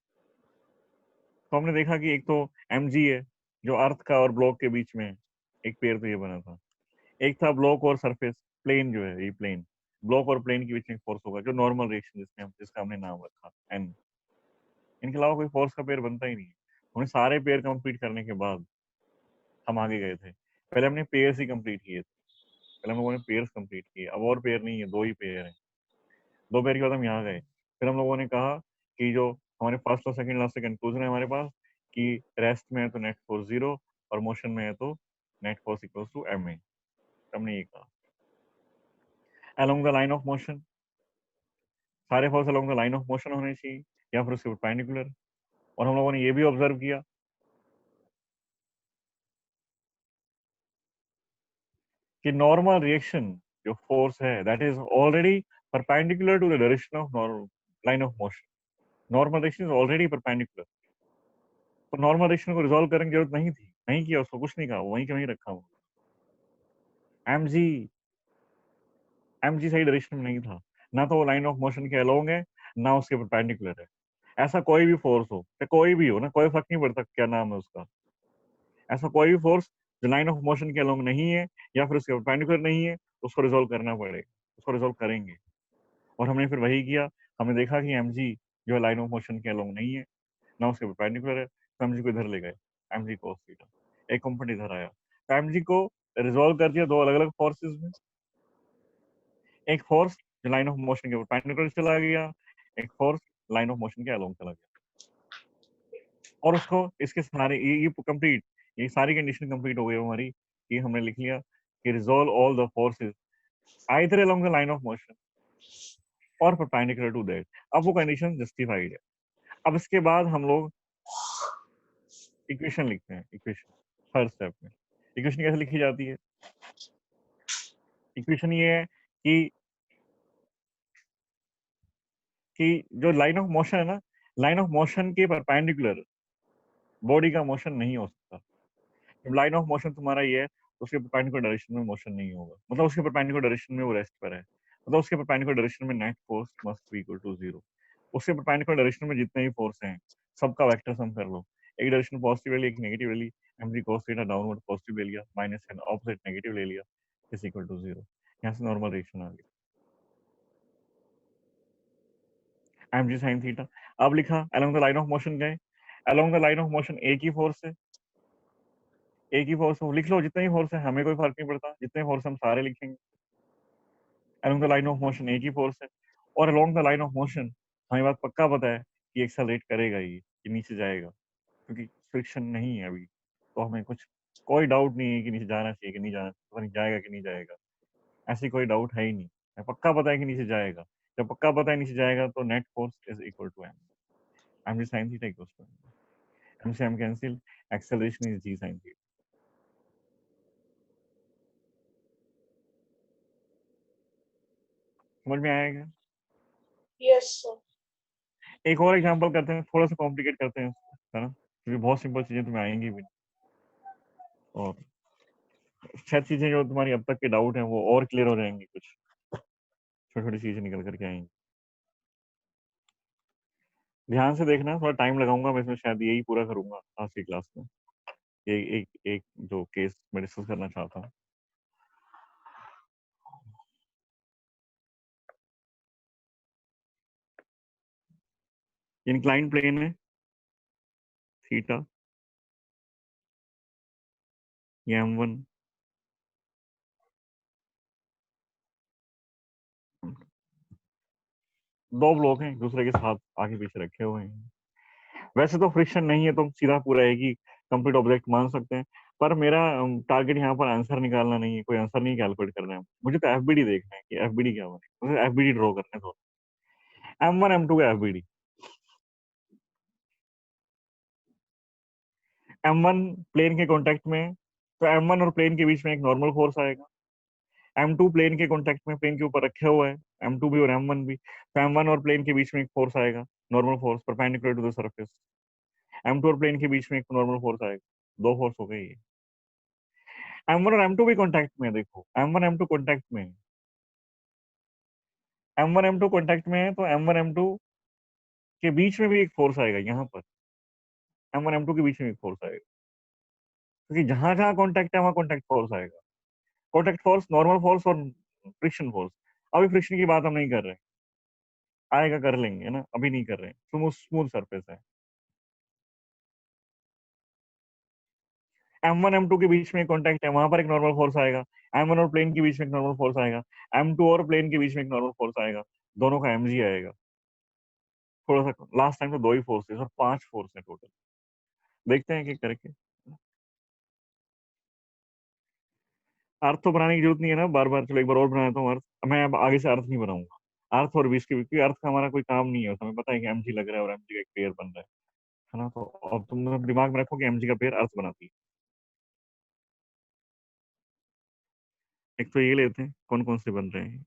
तो हमने देखा कि एक तो एम है जो अर्थ का और ब्लॉक के बीच में एक पेयर तो ये बना था। एक था ब्लॉक और सरफेस, प्लेन जो है, ये प्लेन ब्लॉक और प्लेन के बीच में फोर्स होगा जो नॉर्मल रिएक्शन जिसका हमने नाम रखा एन। इनके अलावा कोई फोर्स का पेयर बनता ही नहीं है। हमने सारे पेयर कंप्लीट करने के बाद हम आगे गए थे। पहले हमने पेयर्स ही कंप्लीट किए थे, पहले हम लोगों ने पेयर्स कंप्लीट किए, अब और पेयर नहीं है, दो ही पेयर है। दो पेयर के बाद हम यहाँ गए, फिर हम लोगों ने कहा कि जो हमारे फर्स्ट और सेकंड लॉ से कंक्लूजन है हमारे पास कि रेस्ट में है तो नेट फोर्स 0 और मोशन में है तो net force equals to M A. हमने ये कहा along the line of motion, सारे force along the line of motion होने चाहिए या फिर उसके परपेंडिकुलर। और हम लोगों ने ये भी ऑब्जर्व किया कि नॉर्मल रिएक्शन जो फोर्स है that is already perpendicular to the direction of line of motion. Normal reaction is already perpendicular, तो नॉर्मल रिएक्शन को रिजॉल्व करने की जरूरत नहीं थी, नहीं किया उसको, कुछ नहीं कहा, वहीं के वहीं रखा हुआ। एम जी सही डायरेक्शन में नहीं था, ना तो वो लाइन ऑफ मोशन के अलोंग है ना उसके परपेंडिकुलर है। ऐसा कोई भी फोर्स हो, या कोई भी हो ना, कोई फर्क नहीं पड़ता क्या नाम है उसका, ऐसा कोई भी फोर्स जो लाइन ऑफ मोशन के अलोंग नहीं है या फिर उसके परपेंडिकुलर नहीं है, उसको रिजोल्व करना पड़ेगा, उसको रिजोल्व करेंगे। और हमने फिर वही किया, हमने देखा कि एम जो लाइन ऑफ मोशन के अलोंग नहीं है ना उसके परपेंडिकुलर है, तो एम को इधर ले गए, एम जी cos थीटा, एक कंपोनेंट इधर आया, तो एम को रिजोल्व कर दिया दो अलग अलग फोर्सेज में। एक फोर्स जो लाइन ऑफ मोशन के परपेंडिकुलर चला गया, एक फोर्स लाइन ऑफ मोशन के अलोंग चला गया, और उसको इसके सारे ये कंप्लीट, ये सारी कंडीशन कंप्लीट हो गई हमारी कि हमने लिख लिया कि resolve all the forces either along the line of motion और परपेंडिकुलर टू दैट। अब वो कंडीशन जस्टिफाइड है। अब इसके बाद हम लोग इक्वेशन लिखते हैं, इक्वेशन हर स्टेप में। इक्वेशन कैसे लिखी जाती है? इक्वेशन ये है कि जो लाइन ऑफ मोशन है ना, लाइन ऑफ मोशन के परपेंडिकुलर बॉडी का मोशन नहीं हो सकता। जब लाइन ऑफ मोशन तुम्हारा ये है तो उसके परपेंडिकुलर डायरेक्शन में मोशन नहीं होगा, मतलब उसके परपेंडिकुलर डायरेक्शन में वो रेस्ट पर है, मतलब उसके परपेंडिकुलर डायरेक्शन में net force must be equal to 0। उसके परपेंडिकुलर डायरेक्शन में जितने भी फोर्स हैं सबका वेक्टर सम कर लो, एक डायरेक्शन पॉजिटिव ले ली, एक नेगेटिव ले ली, mg cos theta downward positive ले लिया, माइनस एन ऑपोजिट नेगेटिव ले लिया, इज इक्वल टू 0। यहाँ से नॉर्मल रिएक्शन आ गई mg sin थीटा। अब लिखा along the line of motion गए, along the line of motion एक ही फोर्स है, एक ही फोर्स हो, लिख लो जितने ही फोर्स है, हमें कोई फर्क नहीं पड़ता, जितने फोर्स हम सारे लिखेंगे। Along the line of motion एक ही फोर्स है, और along the line of motion हमें बात पक्का पता है कि एक्सेलरेट करेगा ही, कि नीचे जाएगा, क्योंकि फ्रिक्शन नहीं है अभी, तो हमें कुछ कोई डाउट नहीं है कि नीचे जाना चाहिए कि नहीं जाना, पता नहीं जाएगा कि नहीं जाएगा, ऐसी कोई डाउट है ही नहीं, हमें पक्का पता है कि नीचे जाएगा। जब पक्का पता है नीचे जाएगा तो net force is equal to M, M G sine theta equals to M से M cancel, acceleration is G sine theta. समझ में आएगा? Yes sir. एक और एग्जांपल करते हैं, थोड़ा सा कॉम्प्लिकेट करते हैं उसको, है ना, क्योंकि बहुत सिंपल चीजें तुम्हें आएंगी भी, और शायद चीजें जो तुम्हारी अब तक के डाउट हैं वो और क्लियर हो जाएंगी, कुछ छोटी छोटी चीजें निकल करके आएंगी। ध्यान से देखना, थोड़ा टाइम लगाऊंगा मैं इसमें, शायद यही पूरा करूंगा आज की क्लास में। एक जो केस मैं डिस्कस करना चाहता हूँ। इंक्लाइन प्लेन है थीटा, ये m1, दो ब्लॉक हैं एक दूसरे के साथ आगे पीछे रखे हुए हैं। वैसे तो फ्रिक्शन नहीं है तो सीधा पूरा एक ही कंप्लीट ऑब्जेक्ट मान सकते हैं, पर मेरा टारगेट यहाँ पर आंसर निकालना नहीं है, कोई आंसर नहीं कैलकुलेट करना है, मुझे तो एफबीडी देखना है कि एफबीडी क्या बने, मुझे एफबीडी ड्रॉ करने दो। M1 M2 का एफबीडी। M1 प्लेन के कांटेक्ट में है, तो M1 और प्लेन के बीच में एक नॉर्मल फोर्स आएगा। M2 प्लेन के कांटेक्ट में, प्लेन के ऊपर रखे हुआ है, M2 भी और M1 भी, तो M1 और प्लेन के बीच में एक फोर्स आएगा, normal force perpendicular to the surface. M2 और प्लेन के बीच में एक नॉर्मल फोर्स आएगा, दो फोर्स हो गई। M1 और M2 भी कांटेक्ट में है, देखो M1 M2 कांटेक्ट में है, M1 M2 कांटेक्ट में है, तो M1 M2 के बीच में भी एक फोर्स आएगा यहाँ पर, M1 M2 के बीच में एक फोर्स आएगा, क्योंकि जहां जहां कांटेक्ट है वहां कांटेक्ट फोर्स आएगा। कांटेक्ट फोर्स, नॉर्मल फोर्स और फ्रिक्शन फोर्स। अभी फ्रिक्शन की बात हम नहीं कर रहे हैं, आएगा कर लेंगे ना, अभी नहीं कर रहे हैं, स्मूथ स्मूथ सरफेस है। M1 M2 के बीच में कांटेक्ट है, वहां पर एक नॉर्मल फोर्स आएगा। M1 और प्लेन के बीच में एक नॉर्मल फोर्स आएगा। M2 और प्लेन के बीच में एक नॉर्मल फोर्स आएगा, दोनों का mg आएगा। थोड़ा सा लास्ट टाइम तो दो ही फोर्स थे सर, पांच फोर्स है टोटल। देखते हैं कि करके। अर्थ तो बनाने की जरूरत नहीं है ना बार बार, चलो एक बार और बना देता हूँ अर्थ। मैं अब आगे से अर्थ नहीं बनाऊंगा, अर्थ और बीच के बीच, क्योंकि अर्थ का हमारा कोई काम नहीं है, हमें पता है कि mg लग रहा है और mg का एक पेयर बन रहा है ना। तो अब तुम दिमाग में रखो कि mg का पेयर अर्थ बनाती है। एक तो ये लेते हैं, कौन कौन से बन रहे हैं,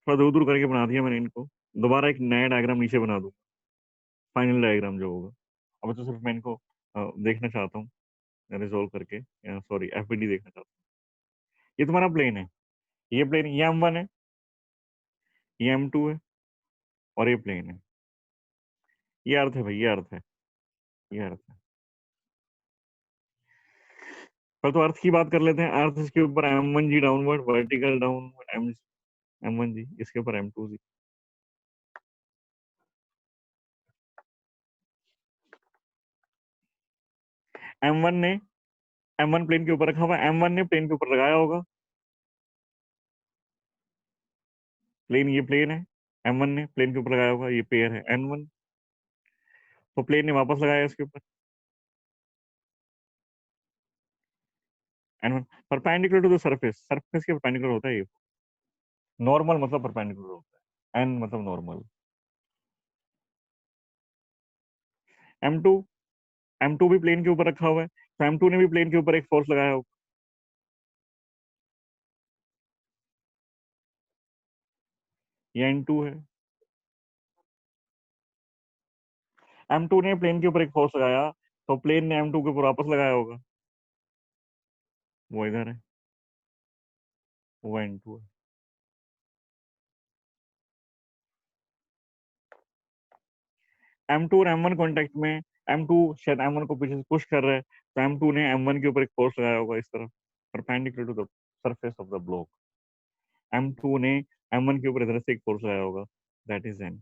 थोड़ा दूर दूर करके बना दिया मैंने इनको। दोबारा एक नया डायग्राम नीचे बना दूं, फाइनल डायग्राम जो होगा। अब तो सिर्फ मैं इनको देखना चाहता हूँ, रिजोल्व करके, सॉरी एफबीडी देखना चाहता हूँ। ये तुम्हारा प्लेन है, ये प्लेन, ये M1 है, ये M2 है, और ये प्लेन है। ये अर्थ है भाई, ये अर्थ है, ये अर्थ है। पर तो अर्थ की बात कर लेते हैं। अर्थ इसके ऊपर M1G downward, vertical downward M1G, इसके ऊपर M2G। M1 ने, M1 प्लेन के ऊपर रखा हुआ, M1 ने प्लेन के ऊपर लगाया होगा, प्लेन, ये प्लेन है, M1 ने प्लेन के ऊपर लगाया होगा, ये पेयर है N1, तो प्लेन ने वापस लगाया इसके ऊपर N1, perpendicular to the surface, surface के परपेंडिकुलर होता है ये। नॉर्मल मतलब परपेंडिकुलर होता है, N मतलब नॉर्मल। M2, M2 भी प्लेन के ऊपर रखा हुआ है, तो M2 ने भी प्लेन के ऊपर एक फोर्स लगाया होगा, ये N2 है। M2 ने प्लेन के ऊपर एक फोर्स लगाया, तो प्लेन ने M2 के ऊपर वापस लगाया होगा, वो इधर है, वो N2 है। M2 और M1 कांटेक्ट में, M2 शायद M1 को पीछे से पुश कर रहा है, तो M2 ने M1 के ऊपर एक फोर्स लगाया होगा इस तरफ, perpendicular to the surface of the block. M2 ने M1 के ऊपर इधर से एक फोर्स लगाया होगा, दैट इज N।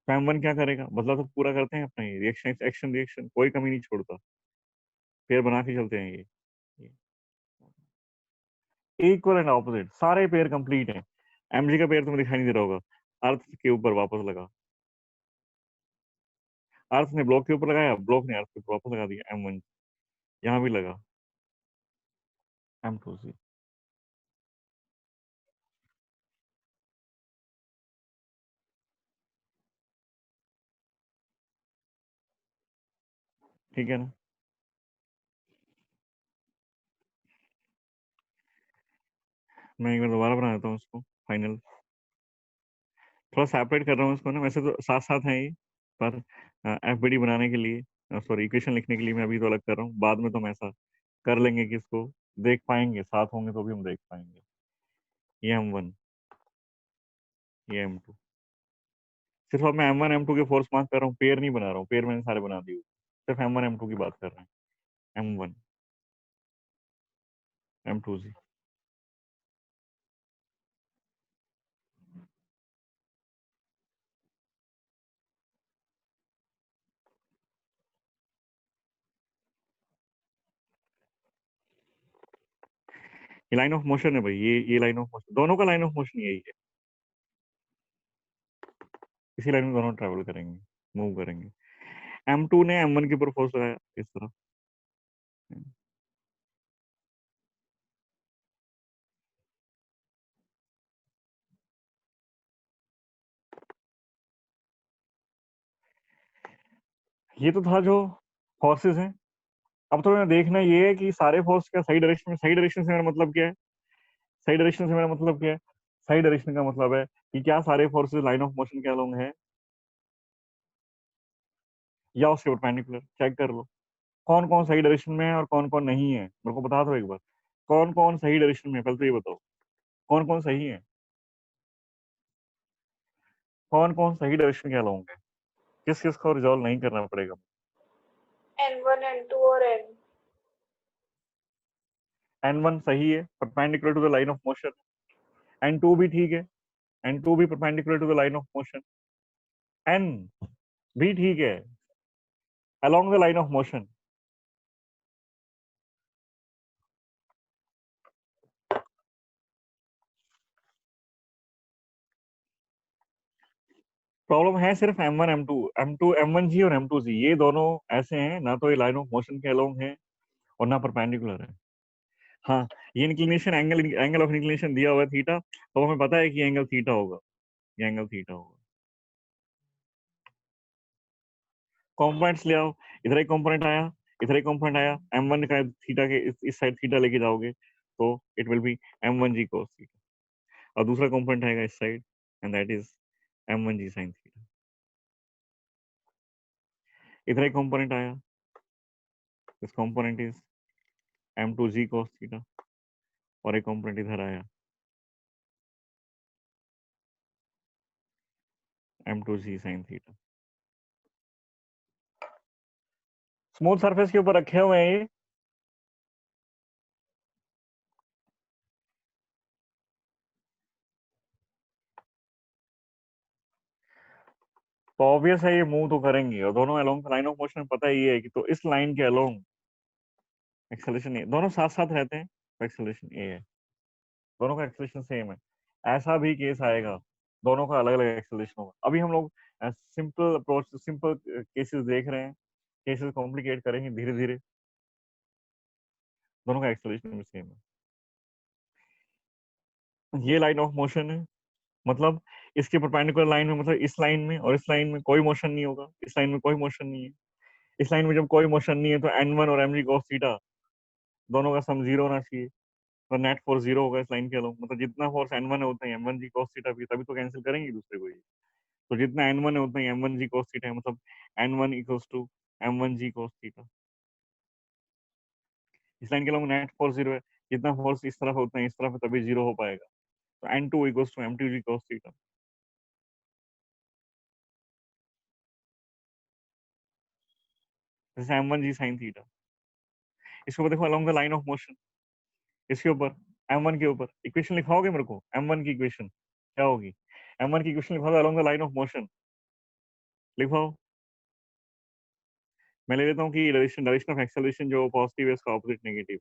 तो M1 क्या करेगा, बदला तो पूरा करते हैं अपना, ये रिएक्शन एक्शन रिएक्शन, कोई कमी नहीं छोड़ता, पेयर बना के चलते हैं ये इक्वल एंड ऑपोजिट, सारे पेयर कंप्लीट हैं। mg का पेयर तुम्हें दिखाई नहीं दे रहा होगा, अर्थ के ऊपर वापस लगा, अर्थ ने ब्लॉक के ऊपर लगाया, ब्लॉक ने अर्थ के ऊपर वापस लगा दिया, M1 यहाँ भी लगा, M2C। ठीक है ना। मैं एक बार दोबारा बना देता हूँ इसको फाइनल, थोड़ा सेपरेट कर रहा हूँ इसको ना, वैसे तो साथ साथ है ये, पर एफबीडी बनाने के लिए, सॉरी इक्वेशन लिखने के लिए मैं अभी तो अलग कर रहा हूँ, बाद में तो हम ऐसा कर लेंगे कि इसको देख पाएंगे, साथ होंगे तो भी हम देख पाएंगे। ये M1, ये M2, सिर्फ अब मैं M1 M2 के फोर्स मार्क कर रहा हूँ, पेयर नहीं बना रहा हूँ, पेयर मैंने सारे बना दिए, सिर्फ M1 M2 की बात कर रहे हैं, M1 M2 जी। ये लाइन ऑफ मोशन है भाई, ये लाइन ऑफ मोशन, दोनों का लाइन ऑफ मोशन यही है, इसी लाइन में दोनों ट्रेवल करेंगे, मूव करेंगे। M2 ने M1 के ऊपर फोर्स लगाया इस तरह, ये तो था जो फोर्सेस हैं। अब तो देखना ये है कि सारे फोर्स का सही डायरेक्शन में, सही डायरेक्शन से मेरा मतलब क्या है, सही डायरेक्शन से मेरा मतलब क्या है, सही डायरेक्शन का मतलब है कि क्या सारे फोर्सेस लाइन ऑफ मोशन के अलोंग है या उसके परपेंडिकुलर, चेक कर लो कौन कौन सही डायरेक्शन में है और कौन कौन नहीं है, मेरे को बता दो एक बार, कौन कौन सही डायरेक्शन में है, पहले तो ये बताओ कौन कौन सही है, कौन कौन सही डायरेक्शन के अलोंग है, किस किस को रिजॉल्व नहीं करना पड़ेगा। N1 N2 और N। N1 सही है, perpendicular to the line of motion, N2 भी ठीक है, N2 भी perpendicular to the line of motion, N भी ठीक है, along the line of motion. Problem है सिर्फ M1 M2, M2 M1G और M2G, ये दोनों ऐसे हैं ना तो ये लाइन ऑफ मोशन के अलोंग है और ना परपेंडिकुलर है। हाँ, ये inclination angle, angle of inclination दिया हुआ है थीटा, तो हमें पता है कि एंगल थीटा होगा, ये एंगल थीटा होगा। कंपोनेंट्स ले आओ, इधर एक कंपोनेंट आया, इधर एक कंपोनेंट आया, M1 का थीटा के इस साइड थीटा लेके जाओगे तो it will be M1G cos theta, और दूसरा कंपोनेंट आएगा इस side and that is M1G sin theta. इधर एक कंपोनेंट आया, this component is M2G cos theta, और एक कंपोनेंट इधर आया M2G sin theta. Smooth surface के ऊपर रखे हुए हैं ये, तो ऑब्वियस है ये मूव तो करेंगे, और दोनों अलोंग लाइन ऑफ मोशन पता ही है कि, तो इस लाइन के अलोंग एक्सेलरेशन ए, दोनों साथ साथ रहते हैं तो एक्सेलरेशन ए है, दोनों का एक्सेलरेशन सेम है। ऐसा भी केस आएगा दोनों का अलग अलग एक्सेलरेशन होगा। अभी हम लोग सिंपल अप्रोच, सिंपल केसेस देख रहे हैं, केसेस कॉम्प्लिकेट करेंगे धीरे धीरे, दोनों का एक्सेलरेशन भी सेम है। ये लाइन ऑफ मोशन है, मतलब इसके परपेंडिकुलर लाइन में, मतलब इस लाइन में और इस लाइन में कोई मोशन नहीं होगा, इस लाइन में कोई मोशन नहीं है, इस लाइन में जब कोई मोशन नहीं है तो N1 और mg cos थीटा दोनों का सम जीरो होना चाहिए, तो नेट फोर्स जीरो होगा इस लाइन के अलोंग, मतलब जितना फोर्स N1 है उतना ही M1g cos थीटा भी, तभी तो कैंसिल करेंगे एक दूसरे को ये, तो जितना N1 है उतना ही M1g cos थीटा है, मतलब N1 equals to M1g cos theta. इस लाइन के अलोंग नेट फोर्स जीरो है, जितना फोर्स इस तरफ है उतना इस तरफ है, तभी जीरो हो पाएगा, तो N2 equals to M2g cos theta. जैसे M1g sin थीटा, इसके ऊपर देखो along the line of motion, इसके ऊपर M1 के ऊपर इक्वेशन लिखवाओगे मेरे को, M1 की इक्वेशन क्या होगी, M1 की इक्वेशन लिखवाओगे along the line of motion, लिखवाओ। मैं ले लेता हूँ कि डायरेक्शन, डायरेक्शन ऑफ एक्सेलरेशन जो पॉजिटिव है उसका ऑपोजिट नेगेटिव।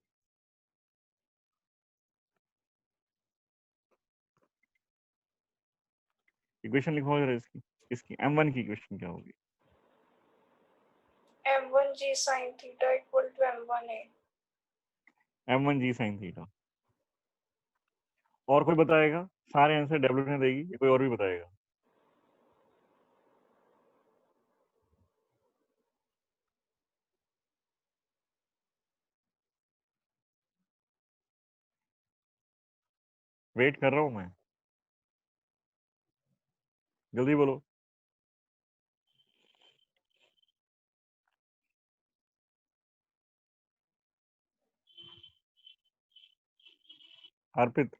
इक्वेशन लिखवाओ जरा इसकी, इसकी M1 की इक्वेशन क्या होगी, M1G sin theta equal to M1A। M1g sin theta. और कोई बताएगा, सारे आंसर डेवलप ने देगी या कोई और भी बताएगा, वेट कर रहा हूँ मैं, जल्दी बोलो। अर्पित,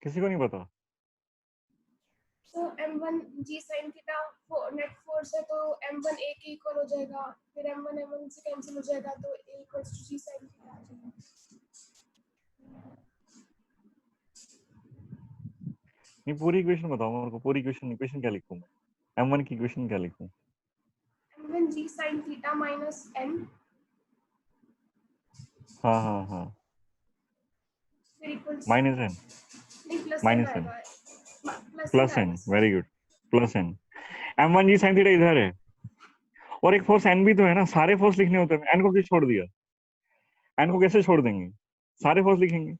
किसी को नहीं पता? तो m1 g sin theta net force है, तो m1 a के इक्वल हो जाएगा, फिर m1 m1 से कैंसिल हो जाएगा, तो a equals to g sin theta आ जाएगा। नहीं, पूरी इक्वेशन बताओ मेरे को, पूरी इक्वेशन, इक्वेशन क्या लिखूं मैं? m1 की इक्वेशन क्या लिखूं? m1 g sin theta minus n, हाँ हाँ हाँ, फिर इक्वल्स माइनस एन, नहीं प्लस n माइनस एन, आएगा, प्लस n प्लस एन, आएगा। Very good, plus N. m1 G sine theta इधर है, और एक फोर्स एन भी तो है ना, सारे फोर्स लिखने होते हैं, एन को क्यों छोड़ दिया? एन को कैसे छोड़ देंगे? सारे फोर्स लिखेंगे।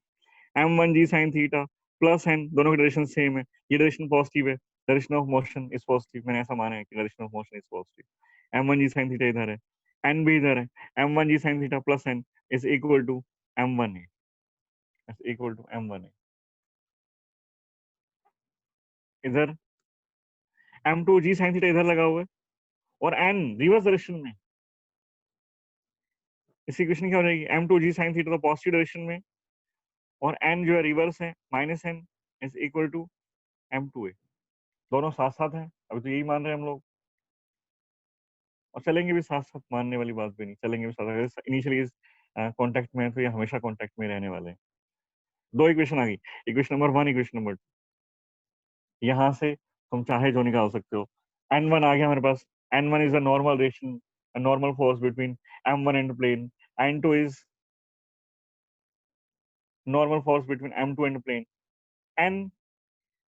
m1 G sine theta plus N, दोनों की डायरेक्शन सेम है, ये डायरेक्शन पॉजिटिव है, direction of motion is positive, मैंने ऐसा माना है कि direction of motion is positive. m1 G sine theta इधर है, एन भी इधर है, m1 G sine theta plus N is equal to m1 है, इक्वल टू m1 है। इधर m2 जी साइन थीटा इधर लगा हुआ है, और n रिवर्स डायरेक्शन में, इस इक्वेशन क्या हो जाएगी? m2 जी साइन थीटा तो पॉजिटिव डायरेक्शन में, और n जो है रिवर्स है, minus n is equal to m2 है। दोनों साथ साथ हैं, अभी तो यही मान रहे हैं हम लोग, और चलेंगे भी साथ साथ, मानने वाली बात भी नहीं, चलेंगे भी साथ साथ। इनिशियली कॉन्टेक्ट में है तो ये हमेशा कॉन्टेक्ट में रहने वाले हैं। दो इक्वेशन आ गई, इक्वेशन नंबर 1, इक्वेशन नंबर 2। यहाँ से तुम चाहे जो निकाल सकते हो। n1 आ गया हमारे पास, n1 is the normal reaction, normal force between m1 and plane, n2 is normal force between m2 and plane, n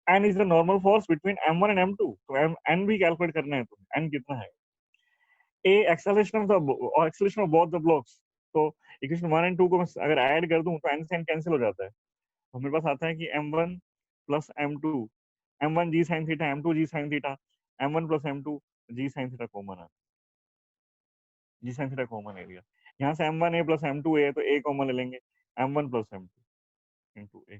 n is the normal force between m1 and m2, तो n भी calculate करना है, तो n कितना है? a acceleration of the acceleration of both the blocks, तो equation 1 and 2 को मैं अगर ऐड कर दूं तो n से n कैंसिल हो जाता है, तो मेरे पास आता है कि m1 plus m2, m1 g sin theta, m2 g sin theta, m1 plus m2 g sin theta common है, g sin theta common area. यहाँ से m1a प्लस m2a है, तो a कॉमन ले लेंगे, m1 plus m2 into a,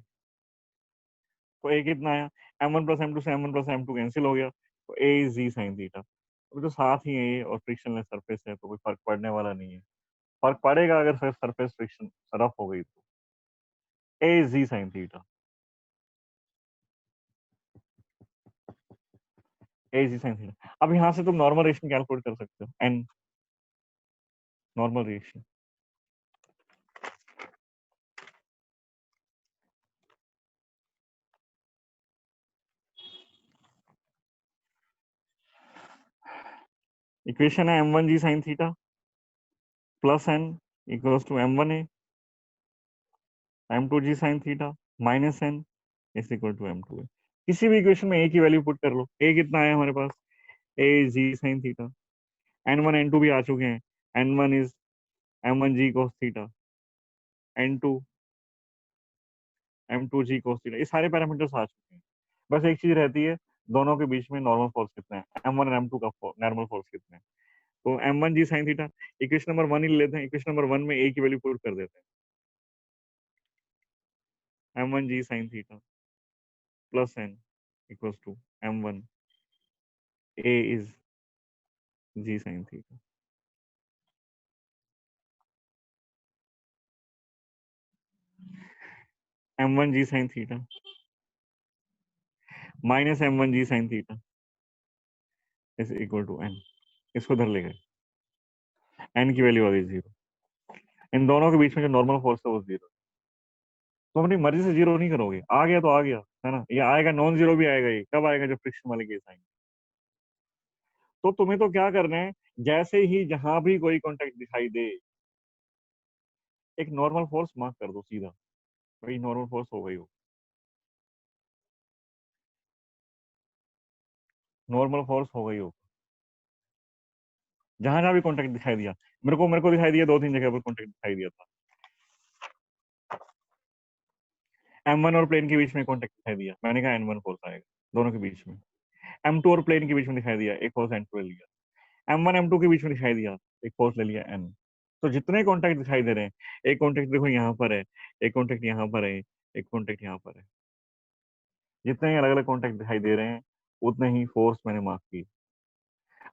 तो ए कितना आया? m1 प्लस m2 से m1 प्लस m2 कैंसिल हो गया, तो a is G sine theta. अभी तो साथ ही है ये, और फ्रिक्शनलेस सरफेस है, तो कोई फर्क पड़ने वाला नहीं है। फर्क पड़ेगा अगर सरफेस फ्रिक्शन रफ हो गई तो। a is G sine theta, a is G sine theta. अब यहाँ से तुम नॉर्मल रिएक्शन कैलकुलेट कर सकते हो, n नॉर्मल रिएक्शन। इक्वेशन है m1 G sine theta plus n equals to m1a m2 G sine theta minus n is equal to m2a। किसी भी इक्वेशन में a की वैल्यू पुट कर लो। a कितना आया हमारे पास? a is G sine theta, n1 n2 भी आ चुके हैं, n1 is m1 g cos theta, n2 m2 g cos theta, ये सारे पैरामीटर्स आ चुके हैं। बस एक चीज रहती है, दोनों के बीच में नॉर्मल फोर्स कितना है, m1 और m2 का नॉर्मल फोर्स कितना है। तो m1 g sin theta, equation number 1 ही लेते हैं, इक्वेशन नंबर 1 में a की वैल्यू पुट कर देते हैं, m1 g sin theta plus n equals to m1 a is g sin theta, m1 g sin theta minus m1 g sin theta is equal to n। इसको धर ले गए, n की value आ गई 0। इन दोनों के बीच में जो नॉर्मल फोर्स है वो 0। तुम अपनी मर्जी से जीरो नहीं करोगे, आ गया तो आ गया, है ना? ये आएगा, नॉन जीरो भी आएगा, ये कब आएगा? जब फ्रिक्शन वाले केस आएंगे। तो तुम्हें तो क्या करना है, जैसे ही जहां भी कोई कॉन्टेक्ट दिखाई दे, एक नॉर्मल फोर्स मार्क कर दो सीधा, वही नॉर्मल फोर्स हो गई हो, नॉर्मल फोर्स हो गई हो, जहां जहां भी कॉन्टेक्ट दिखाई दिया। मेरे को दिखाई दिया 2-3 जगह पर कॉन्टेक्ट दिखाई दिया था, m1 और प्लेन के बीच में कॉन्टेक्ट दिखाई दिया, मैंने कहा n1 फोर्स आएगा दोनों के बीच में। m2 और प्लेन के बीच में दिखाई दिया, एक फोर्स n2 ले लिया। m1 m2 के बीच में दिखाई दिया, एक फोर्स ले लिया n। तो जितने कॉन्टेक्ट दिखाई दे रहे हैं, एक कॉन्टेक्ट देखो यहाँ पर है, एक कॉन्टेक्ट यहाँ पर है, एक कॉन्टेक्ट यहाँ पर है, जितने अलग अलग कॉन्टेक्ट दिखाई दे रहे हैं, उतने ही फोर्स मैंने मार्क की।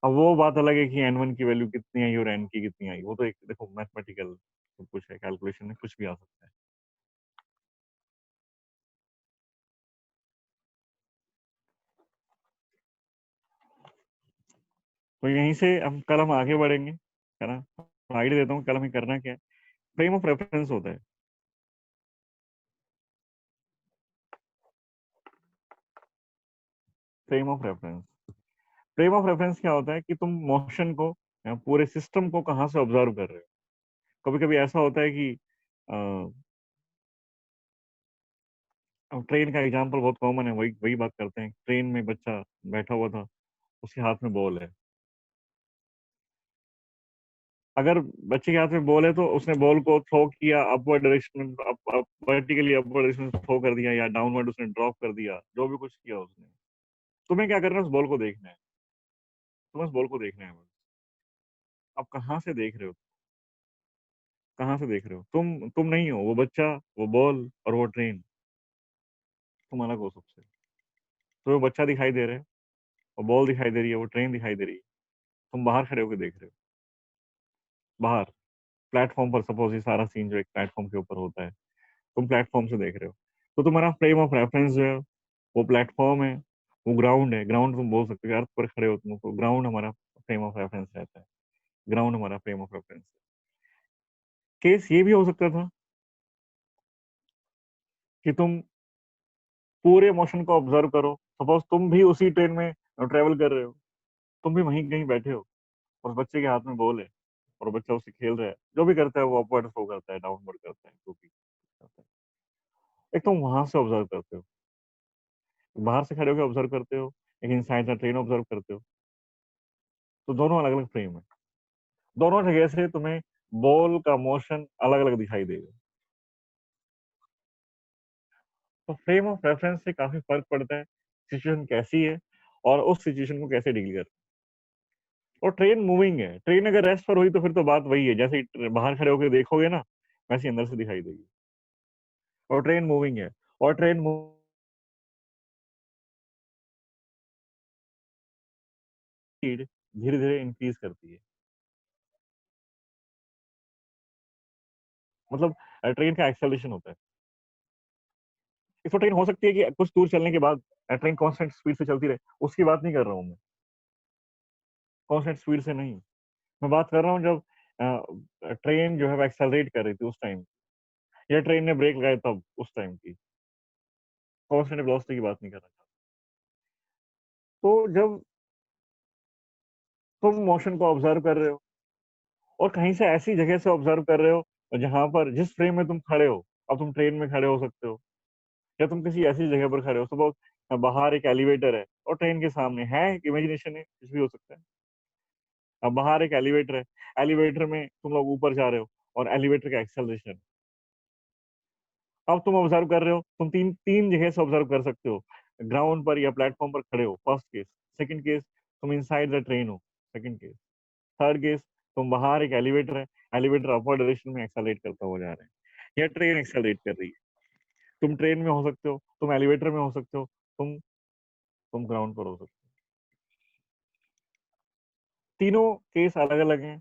अब वो बात अलग है कि n1 की वैल्यू कितनी आई और n की कितनी आई, वो तो एक देखो मैथमेटिकल सब कुछ है, कैलकुलेशन में कुछ भी आ सकता है। तो यहीं से हम आगे बढ़ेंगे, है ना। आइडिया देता हूँ कल हमें करना क्या है। फ्रेम ऑफ रेफरेंस होता है, frame of reference. Frame of reference क्या होता है कि तुम मोशन को या पूरे सिस्टम को कहाँ से ऑब्जर्व कर रहे हो। कभी कभी ऐसा होता है कि ट्रेन का एग्जांपल बहुत कॉमन है, वही वही बात करते हैं। ट्रेन में बच्चा बैठा हुआ था, उसके हाथ में बॉल है। अगर बच्चे के हाथ में बॉल है तो उसने बॉल को थ्रो किया अपवर्ड डायरेक्शन में, वर्टिकली अपवर्ड डायरेक्शन में थ्रो कर दिया या डाउनवर्ड उसने ड्रॉप कर दिया, जो भी कुछ किया उसने। तुम्हें क्या करना है, उस बॉल को देखना है। तुम्हें उस बॉल को देखना है बस। अब कहाँ से देख रहे हो, कहाँ से देख रहे हो? तुम नहीं हो वो बच्चा, वो बॉल और वो ट्रेन, तुम अलग हो सबसे। तो वो बच्चा दिखाई दे रहा है, वो बॉल दिखाई दे रही है, वो ट्रेन दिखाई दे रही है। तुम बाहर खड़े होकर देख रहे हो, बाहर प्लेटफॉर्म पर। सपोज ये सारा सीन जो एक प्लेटफॉर्म के ऊपर होता है, तुम प्लेटफॉर्म से देख रहे हो। तो तुम्हारा फ्रेम ऑफ रेफरेंस जो है वो प्लेटफॉर्म है, वो ग्राउंड है। ग्राउंड तुम बोल सकते हो, अर्थ पर खड़े हो तुम, तो ग्राउंड हमारा फ्रेम ऑफ रेफरेंस रहता है। ग्राउंड हमारा फ्रेम ऑफ रेफरेंस है। केस ये भी हो सकता था कि तुम पूरे मोशन को ऑब्जर्व करो। सपोज तुम भी उसी ट्रेन में ट्रेवल कर रहे हो, तुम भी वहीं कहीं बैठे हो, और बच्चे के हाथ में बॉल है और बच्चा उससे खेल रहा है। जो भी करता है वो अपवर्ड थ्रो करता है, डाउनवर्ड करता है, जो भी करता है। एक तुम वहां से ऑब्जर्व करते हो, बाहर से खड़े होकर ऑब्जर्व करते हो, एक इनसाइड द ट्रेन ऑब्जर्व करते हो। तो दोनों अलग अलग फ्रेम है। दोनों जगह से तुम्हें बॉल का मोशन अलग अलग दिखाई देगा। तो फ्रेम ऑफ रेफरेंस से काफी फर्क पड़ता है सिचुएशन कैसी है और उस सिचुएशन को कैसे डील कर। और ट्रेन मूविंग है, ट्रेन अगर रेस्ट पर हुई तो फिर तो बात वही है, जैसे ही बाहर खड़े होकर देखोगे ना, वैसे ही अंदर से दिखाई देगी। और ट्रेन मूविंग है, और ट्रेन स्पीड धीरे धीरे इंक्रीज करती है। मतलब ट्रेन का एक्सेलरेशन होता है। इसको ट्रेन हो सकती है कि कुछ दूर चलने के बाद ट्रेन कांस्टेंट स्पीड से चलती रहे, उसकी बात नहीं कर रहा हूँ मैं। कांस्टेंट स्पीड से नहीं, मैं बात कर रहा हूँ जब ट्रेन जो है एक्सेलरेट कर रही थी उस टाइम, या ट्रेन ने ब्रेक लगाए तब, उस टाइम की कांस्टेंट वेलोसिटी की बात नहीं कर रहा। तो जब तुम मोशन को ऑब्जर्व कर रहे हो और कहीं से ऐसी जगह से ऑब्जर्व कर रहे हो जहां पर जिस फ्रेम में तुम खड़े हो, अब तुम ट्रेन में खड़े हो सकते हो या तुम किसी ऐसी जगह पर खड़े हो। सपोज बाहर एक एलिवेटर है और ट्रेन के सामने है, इमेजिनेशन है, कुछ भी हो सकता है। अब बाहर एक एलिवेटर है, एलिवेटर में तुम लोग ऊपर जा रहे हो और एलिवेटर का एक्सेलरेशन। अब तुम ऑब्जर्व कर रहे हो, तुम तीन तीन जगह से ऑब्जर्व कर सकते हो। ग्राउंड पर या प्लेटफॉर्म पर खड़े हो, फर्स्ट केस। सेकंड केस, तुम इनसाइड द ट्रेन हो, सेकंड केस। थर्ड केस, तुम बाहर एक एलिवेटर है, एलिवेटर अपवर्ड डायरेक्शन में एक्सेलरेट करता हुआ जा रहा है या ट्रेन एक्सेलरेट कर रही है। तुम ट्रेन में हो सकते हो, तुम एलिवेटर में हो सकते हो, तुम ग्राउंड पर हो सकते हो। तीनों केस अलग अलग हैं।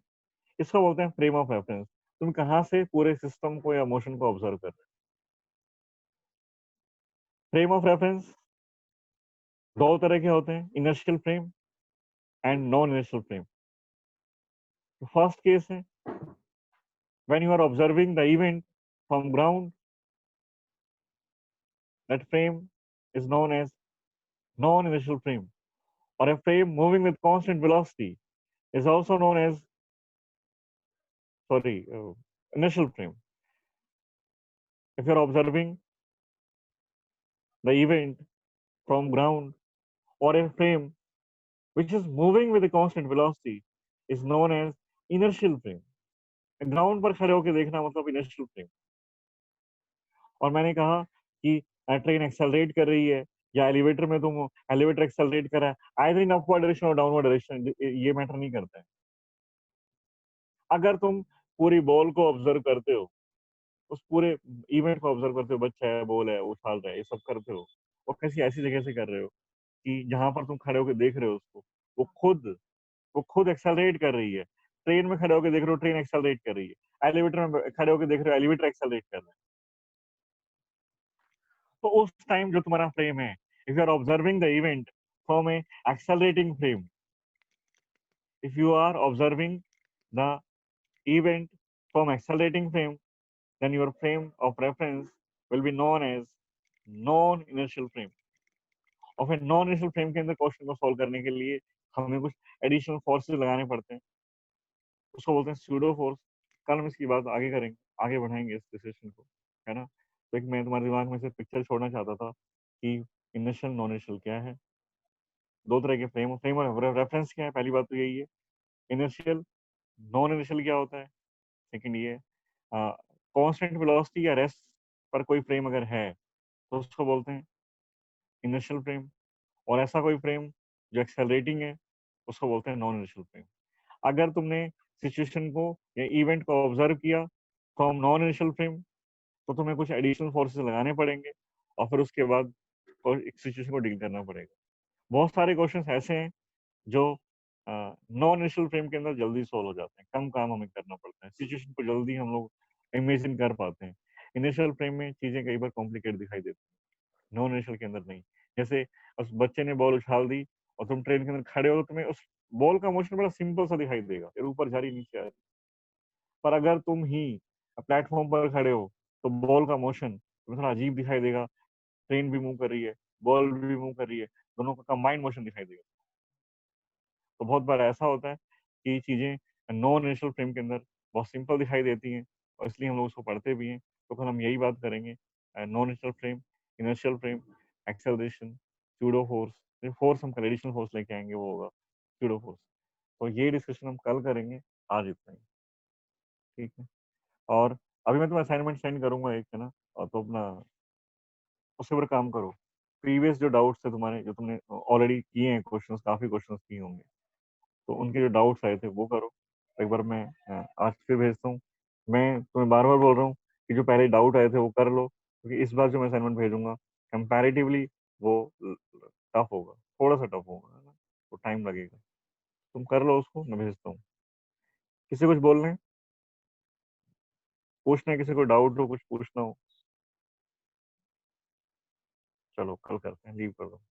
इसको बोलते हैं फ्रेम ऑफ रेफरेंस। तुम कहाँ से पूरे सिस्टम को या मोशन को ऑब्जर्व कर रहे हो। फ्रेम ऑफ रेफरेंस दो तरह के होते हैं, inertial frame and non inertial frame. First case है when you are observing the event from ground, that frame is known as non-inertial frame, or a frame moving with constant velocity is also known as, sorry, inertial frame. If you are observing the event from ground, or a frame which is moving with a constant velocity is known as inertial frame. Ground पर खड़े होकर देखना मतलब inertial frame. और मैंने कहा कि train accelerate कर रही है या एलिवेटर में तुम एलिवेटर एक्सेलरेट कर रहा है, आइदर इन अपवर्ड डायरेक्शन और डाउनवर्ड डायरेक्शन, ये मैटर नहीं करता है। अगर तुम पूरी बॉल को ऑब्जर्व करते हो, उस पूरे इवेंट को ऑब्जर्व करते हो, बच्चा है, बॉल है, उछाल रहा है, ये सब करते हो, और किसी ऐसी जगह से कर रहे हो कि जहां पर तुम खड़े होकर देख रहे हो उसको, वो खुद वो खुद एक्सेलरेट कर रही है। ट्रेन में खड़े होकर देख रहे हो, ट्रेन एक्सेलरेट कर रही है। एलिवेटर में खड़े होकर देख रहे हो, एलिवेटर एक्सेलरेट कर रहा है। तो उस टाइम जो तुम्हारा फ्रेम है, if you are observing the event from a accelerating frame, If you are observing the event from accelerating frame, then your frame of reference will be known as non-inertial frame. और फिर non initial frame के अंदर question को solve करने के लिए हमें कुछ एडिशनल फोर्सेस लगाने पड़ते हैं, उसको बोलते हैं स्यूडो फोर्स। कल हम इसकी बात आगे करेंगे, आगे बढ़ाएंगे इस डिस्कशन को, है ना। तो एक मैं तुम्हारे दिमाग में से पिक्चर छोड़ना चाहता था कि इनिशियल नॉन इनिशियल क्या है, दो तरह के फ्रेम और रेफरेंस क्या है। पहली बात तो यही है इनिशियल। नॉन इनिशियल क्या होता है, सेकंड ये कांस्टेंट वेलोसिटी या रेस्ट पर कोई फ्रेम अगर है तो उसको बोलते हैं इनिशियल फ्रेम, और ऐसा कोई फ्रेम जो एक्सेलरेटिंग है उसको बोलते हैं नॉन इनिशियल फ्रेम। अगर तुमने सिचुएशन को या इवेंट को ऑब्जर्व किया फ्रॉम नॉन इनिशियल फ्रेम तो तुम्हें कुछ एडिशनल फोर्सेस लगाने पड़ेंगे और फिर उसके बाद सिचुएशन को डील करना पड़ेगा। बहुत सारे क्वेश्चंस ऐसे हैं जो नॉन इनिशियल फ्रेम के अंदर जल्दी सोल्व हो जाते हैं, कम काम हमें करना पड़ता है, सिचुएशन को जल्दी हम लोग इमेजिन कर पाते हैं। इनिशियल फ्रेम में चीजें कई बार कॉम्प्लिकेट दिखाई देती हैं, नॉन इनिशियल के अंदर नहीं। जैसे उस बच्चे ने बॉल उछाल दी और तुम ट्रेन के अंदर खड़े हो तो तुम्हें उस बॉल का मोशन बड़ा सिंपल सा दिखाई देगा, फिर ऊपर जा रही नीचे आ रही। पर अगर तुम ही प्लेटफॉर्म पर खड़े हो तो बॉल का मोशन तुम्हें थोड़ा अजीब दिखाई देगा, ट्रेन भी मूव कर रही है, बॉल भी मूव कर रही है, दोनों का कंबाइंड मोशन दिखाई देगा। तो बहुत बार ऐसा होता है कि चीजें नॉन इनिशियल फ्रेम के अंदर बहुत सिंपल दिखाई देती हैं और इसलिए हम लोग उसको पढ़ते भी हैं। तो कल हम यही बात करेंगे, non initial frame, inertial frame, acceleration, pseudo force. Force हम कल एडिशनल फोर्स लेके आएंगे, वो होगा स्यूडो फोर्स। तो ये डिस्कशन हम कल करेंगे, आज इतना ही, ठीक है। और अभी मैं तुम्हें असाइनमेंट सेंड करूंगा एक, है ना, और तो अपना उसके ऊपर काम करो। प्रीवियस जो डाउट्स थे तुम्हारे, जो तुमने ऑलरेडी किए हैं क्वेश्चंस, काफी क्वेश्चंस किए होंगे, तो उनके जो डाउट्स आए थे वो करो। एक बार मैं आज फिर भेजता हूँ। मैं तुम्हें बार बार बोल रहा हूँ कि जो पहले डाउट आए थे वो कर लो, क्योंकि इस बार जो मैं असाइनमेंट भेजूंगा कंपैरेटिवली वो टफ होगा, थोड़ा सा टफ होगा, है ना, तो टाइम लगेगा। तुम कर लो उसको, मैं भेजता हूँ। किसी कुछ बोलना है, पूछना है, किसी को डाउट हो, कुछ पूछना हो, चलो कल करते हैं, लीव कर दो।